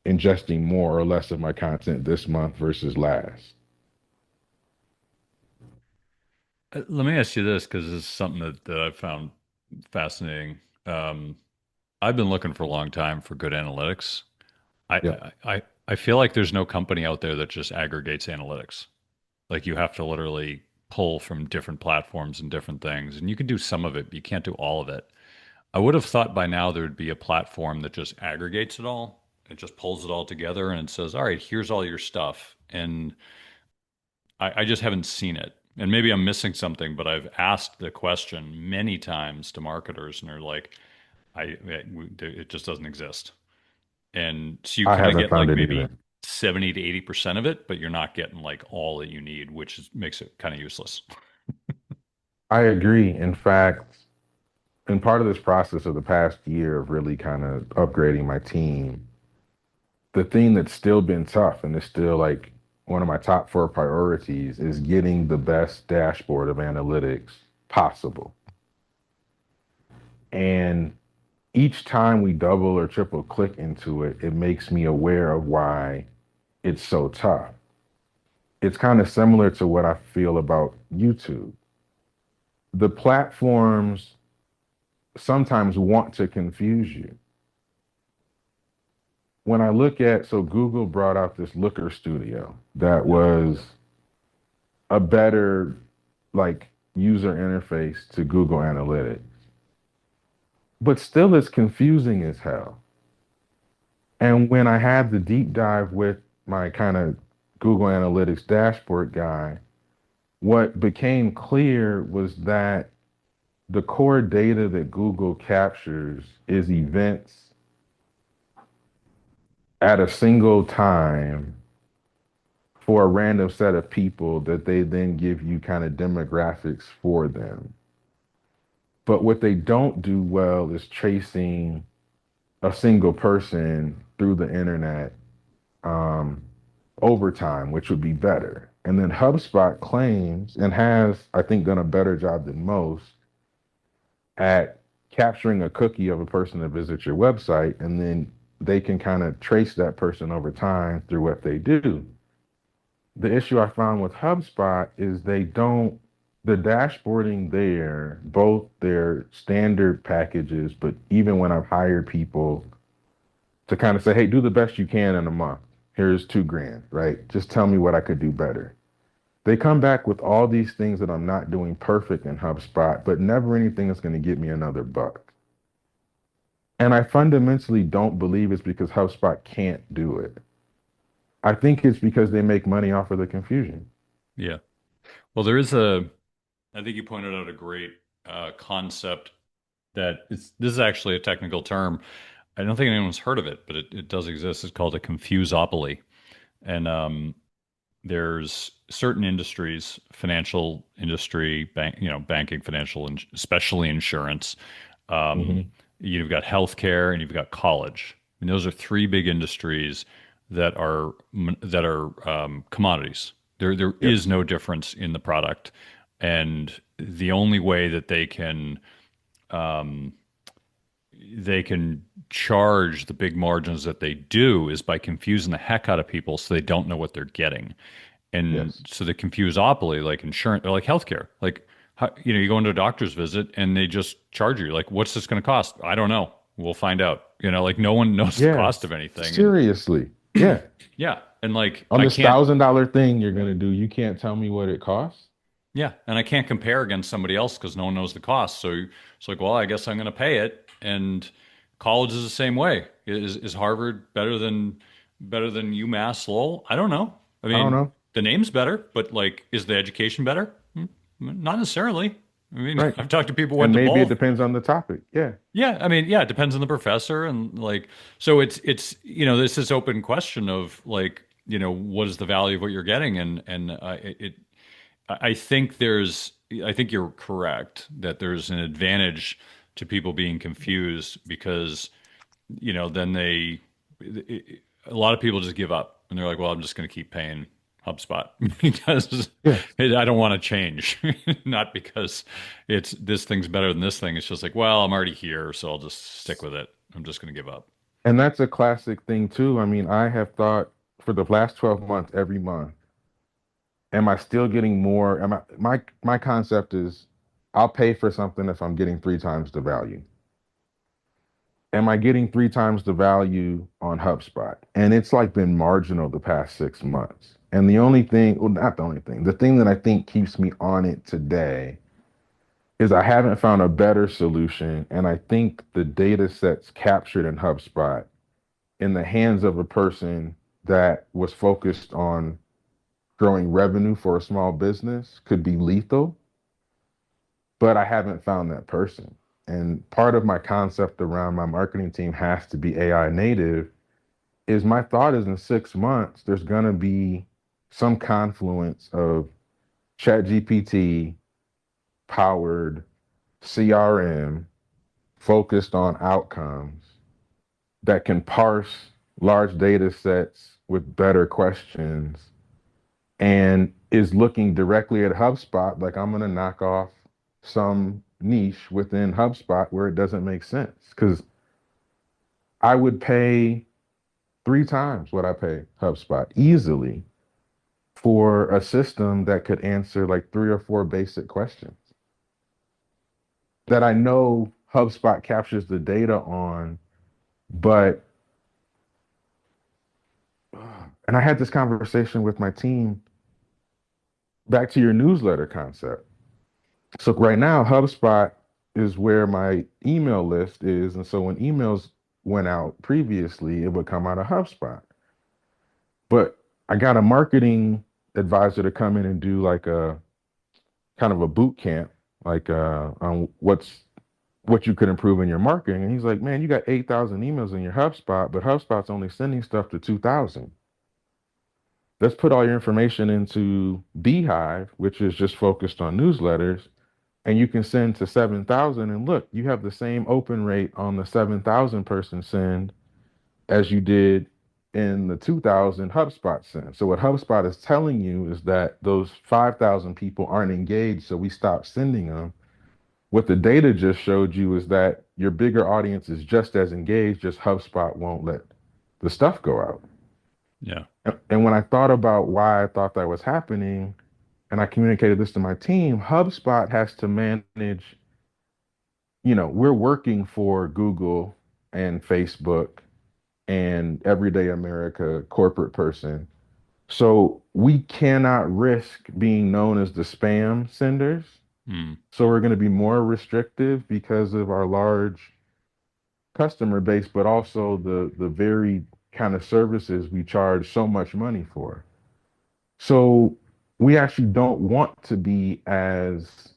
[SPEAKER 2] ingesting more or less of my content this month versus last.
[SPEAKER 1] Let me ask you this because this is something that I've found fascinating. Um, I've been looking for a long time for good analytics.
[SPEAKER 2] Yep.
[SPEAKER 1] I feel like there's no company out there that just aggregates analytics. Like you have to literally pull from different platforms and different things, and you can do some of it, but you can't do all of it. I would have thought by now there would be a platform that just aggregates it all It just pulls it all together and it says, all right, here's all your stuff. And I just haven't seen it. And maybe I'm missing something, but I've asked the question many times to marketers, and they're like, it just doesn't exist. And so you
[SPEAKER 2] I
[SPEAKER 1] kind of
[SPEAKER 2] haven't
[SPEAKER 1] get
[SPEAKER 2] found
[SPEAKER 1] like
[SPEAKER 2] it either.
[SPEAKER 1] maybe 70 to 80% of it, but you're not getting like all that you need, makes it kind of useless.
[SPEAKER 2] I agree. In fact, and part of this process of the past year of really kind of upgrading my team, the thing that's still been tough and is still like one of my top four priorities is getting the best dashboard of analytics possible. And each time we double or triple click into it, it makes me aware of why it's so tough. It's kind of similar to what I feel about YouTube. The platforms sometimes want to confuse you. When I look at, so Google brought out this Looker Studio that
[SPEAKER 1] Yep.
[SPEAKER 2] was a better like user interface to Google Analytics, but still it's confusing as hell. And when I had the deep dive with my kind of Google Analytics dashboard guy, what became clear was that the core data that Google captures is events at a single time for a random set of people that they then give you kind of demographics for them. But what they don't do well is tracing a single person through the internet um, over time, which would be better. And then HubSpot claims and has, I think, done a better job than most at capturing a cookie of a person that visits your website, and then they can kind of trace that person over time through what they do. The issue I found with HubSpot is they don't, the dashboarding there, both their standard packages, but even when I've hired people to kind of say, hey, do the best you can in a month. Here's 2 grand, right? Just tell me what I could do better. They come back with all these things that I'm not doing perfect in HubSpot, but never anything that's going to get me another buck. And I fundamentally don't believe it's because HubSpot can't do it. I think it's because they make money off of the confusion.
[SPEAKER 1] Yeah. Well, I think you pointed out a great concept that this is actually a technical term. I don't think anyone's heard of it, but it does exist. It's called a confusopoly. And there's certain industries, financial industry, banking, financial, and especially insurance. Um,
[SPEAKER 2] Hmm.
[SPEAKER 1] you've got healthcare and you've got college. And those are three big industries that are commodities. There
[SPEAKER 2] Yep.
[SPEAKER 1] is no difference in the product, and the only way that um, they can charge the big margins that they do is by confusing the heck out of people so they don't know what they're getting. And
[SPEAKER 2] Yes.
[SPEAKER 1] so the confusopoly, like insurance or like healthcare, like you go into a doctor's visit and they just charge you like, what's this going to cost? I don't know. We'll find out. Like no one knows the cost of
[SPEAKER 2] Yes.
[SPEAKER 1] anything. And
[SPEAKER 2] Seriously. Yeah.
[SPEAKER 1] yeah, and like
[SPEAKER 2] On this $1,000 thing you're gonna do, you can't tell me what it costs.
[SPEAKER 1] I can't compare against somebody else because no one knows the cost. So it's like, well, I guess I'm going to pay it. And college is the same way. Is Harvard better than UMass Lowell? I don't know. I
[SPEAKER 2] I don't
[SPEAKER 1] mean,
[SPEAKER 2] know.
[SPEAKER 1] the name's better, but like, is the education better? Not necessarily. I mean,
[SPEAKER 2] Right.
[SPEAKER 1] I've talked to people who went
[SPEAKER 2] And
[SPEAKER 1] to
[SPEAKER 2] maybe it
[SPEAKER 1] both.
[SPEAKER 2] depends on the topic. Yeah.
[SPEAKER 1] Yeah, I mean, yeah, it depends on the professor and like, so it's this is open question of like, what is the value of what you're getting, and I think I think you're correct that there's an advantage to people being confused because, then a lot of people just give up and they're like, well, I'm just going to keep paying HubSpot because
[SPEAKER 2] Yeah.
[SPEAKER 1] I don't want to change. Not because this thing's better than this thing. It's just like, well, I'm already here, so I'll just stick with it. I'm just going to give up.
[SPEAKER 2] And that's a classic thing too. I mean, I have thought for the last 12 months, every month, am I still getting more? My concept is I'll pay for something if I'm getting 3 times the value. Am I getting 3 times the value on HubSpot? And it's like been marginal the past 6 months. And the only thing, well, not the only thing, the thing that I think keeps me on it today is I haven't found a better solution. And I think the data sets captured in HubSpot in the hands of a person that was focused on growing revenue for a small business could be lethal, but I haven't found that person. And part of my concept around my marketing team has to be AI native is my thought is in 6 months, there's going to be some confluence of ChatGPT powered CRM focused on outcomes that can parse large data sets with better questions and is looking directly at HubSpot, like I'm going to knock off some niche within HubSpot where it doesn't make sense. Because I would pay 3 times what I pay HubSpot easily for a system that could answer like 3 or 4 basic questions that I know HubSpot captures the data on. But, and I had this conversation with my team back to your newsletter concept. So right now, HubSpot is where my email list is. And so when emails went out previously, it would come out of HubSpot. But I got a marketing advisor to come in and do like a kind of a boot camp, like on what you could improve in your marketing. And he's like, man, you got 8,000 emails in your HubSpot, but HubSpot's only sending stuff to 2,000. Let's put all your information into Beehive, which is just focused on newsletters, and you can send to 7,000. And look, you have the same open rate on the 7,000 person send as you did in the 2,000 HubSpot send. So what HubSpot is telling you is that those 5,000 people aren't engaged, so we stopped sending them. What the data just showed you is that your bigger audience is just as engaged, just HubSpot won't let the stuff go out.
[SPEAKER 1] Yeah.
[SPEAKER 2] And when I thought about why I thought that was happening, and I communicated this to my team, HubSpot has to manage, we're working for Google and Facebook and everyday America corporate person. So we cannot risk being known as the spam senders.
[SPEAKER 1] Mm.
[SPEAKER 2] So we're going to be more restrictive because of our large customer base, but also the very kind of services we charge so much money for. So we actually don't want to be as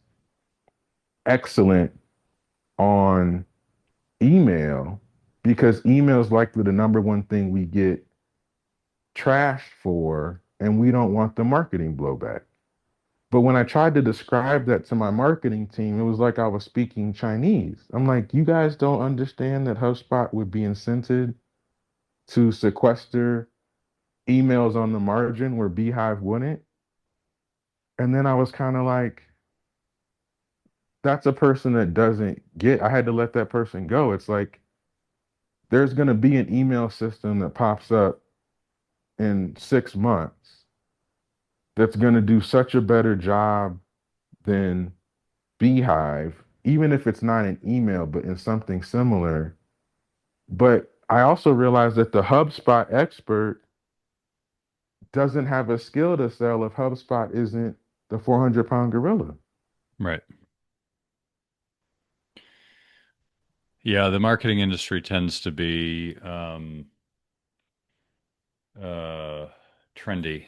[SPEAKER 2] excellent on email because email is likely the number one thing we get trashed for, and we don't want the marketing blowback. But when I tried to describe that to my marketing team, it was like I was speaking Chinese. I'm like, you guys don't understand that HubSpot would be incented to sequester emails on the margin where Beehive wouldn't. And then I was kind of like, that's a person that doesn't get, I had to let that person go. It's like there's going to be an email system that pops up in 6 months that's going to do such a better job than Beehive, even if it's not an email, but in something similar. But I also realized that the HubSpot expert doesn't have a skill to sell if HubSpot isn't the 400-pound gorilla.
[SPEAKER 1] Right. Yeah, the marketing industry tends to be uh, trendy.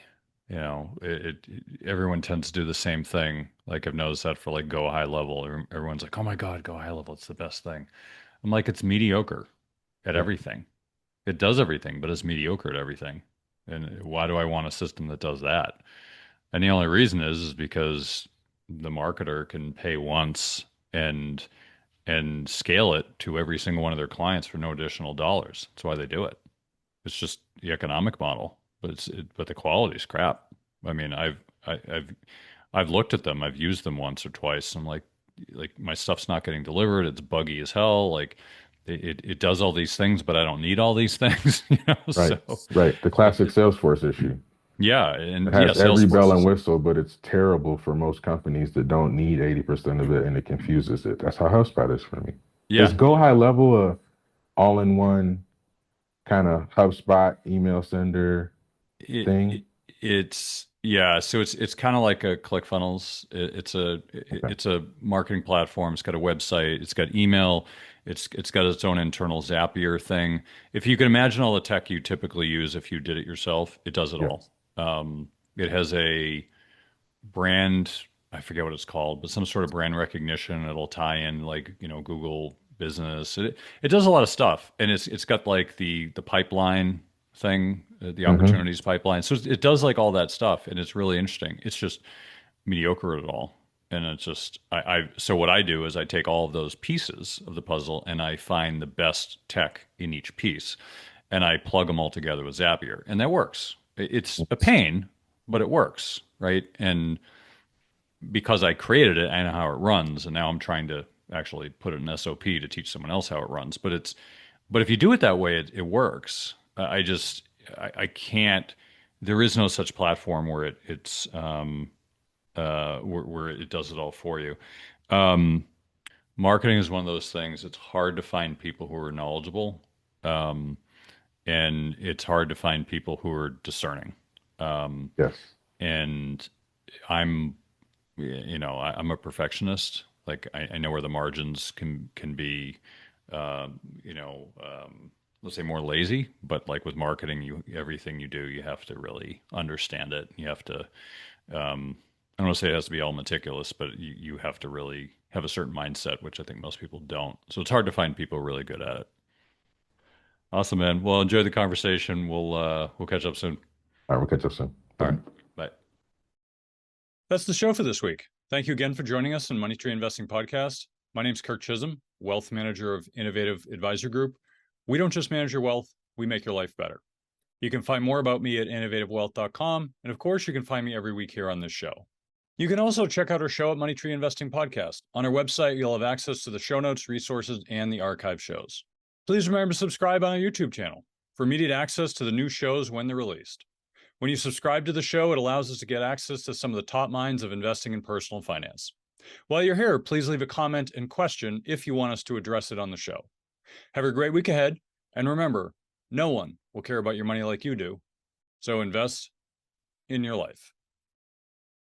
[SPEAKER 1] Everyone tends to do the same thing. Like I've noticed that for like go high level, everyone's like, "Oh my God, go high level, it's the best thing." I'm like, it's mediocre at
[SPEAKER 2] Yeah.
[SPEAKER 1] everything. It does everything, but it's mediocre at everything. And why do I want a system that does that? And the only reason is because the marketer can pay once and scale it to every single one of their clients for no additional dollars. That's why they do it. It's just the economic model, but but the quality's crap. I mean, I've looked at them. I've used them once or twice. I'm like my stuff's not getting delivered. It's buggy as hell. Like it does all these things, but I don't need all these things, you know?
[SPEAKER 2] Right.
[SPEAKER 1] So
[SPEAKER 2] Right. The classic
[SPEAKER 1] it,
[SPEAKER 2] Salesforce issue.
[SPEAKER 1] yeah.
[SPEAKER 2] It
[SPEAKER 1] And yeah,
[SPEAKER 2] has every
[SPEAKER 1] Salesforce
[SPEAKER 2] bell and
[SPEAKER 1] is,
[SPEAKER 2] whistle, but it's terrible for most companies that don't need 80% of it and it confuses it. That's how HubSpot is for me. Is
[SPEAKER 1] yeah,
[SPEAKER 2] Go High Level a all-in-one kind of HubSpot email sender
[SPEAKER 1] it,
[SPEAKER 2] thing?
[SPEAKER 1] it it's, Yeah, so it's kind of like a ClickFunnels.
[SPEAKER 2] Okay.
[SPEAKER 1] It's a marketing platform. It's got a website. It's got email. It's got its own internal Zapier thing. If you can imagine all the tech you typically use if you did it yourself, it does it all.
[SPEAKER 2] Yes.
[SPEAKER 1] It has a brand, I forget what it's called, but some sort of brand recognition. It'll tie in like, Google Business. It does a lot of stuff, and it's got like the pipeline thing, the
[SPEAKER 2] Hmm.
[SPEAKER 1] opportunities pipeline. So it does like all that stuff, and it's really interesting. It's just mediocre at all. And it's just so what I do is I take all of those pieces of the puzzle and I find the best tech in each piece and I plug them all together with Zapier. And that works. It's a pain, but it works, right? And because I created it, I know how it runs, and now I'm trying to actually put it in SOP to teach someone else how it runs. But if you do it that way, it works. I can't. There is no such platform where where it does it all for you. Um, Marketing is one of those things. It's hard to find people who are knowledgeable, um, and it's hard to find people who are discerning. Um,
[SPEAKER 2] Yes.
[SPEAKER 1] and I'm I'm a perfectionist. Like I know where the margins can be, you know, let's say more lazy. But like with marketing, you everything you do, you have to really understand it. You have to. I don't want to say it has to be all meticulous, but you have to really have a certain mindset, which I think most people don't. So it's hard to find people really good at it. Awesome, man. Well, enjoy the conversation. We'll catch up soon.
[SPEAKER 2] All right, we'll catch up soon.
[SPEAKER 1] All right.
[SPEAKER 2] Bye-bye.
[SPEAKER 1] Bye. That's the show for this week. Thank you again for joining us on Money Tree Investing Podcast. My name's Kirk Chisholm, wealth manager of Innovative Advisor Group. We don't just manage your wealth, we make your life better. You can find more about me at innovativewealth.com. And of course, you can find me every week here on this show. You can also check out our show at Money Tree Investing Podcast. On our website, you'll have access to the show notes, resources, and the archive shows. Please remember to subscribe on our YouTube channel for immediate access to the new shows when they're released. When you subscribe to the show, it allows us to get access to some of the top minds of investing in personal finance. While you're here, please leave a comment and question if you want us to address it on the show. Have a great week ahead, and remember, no one will care about your money like you do, so invest in your life.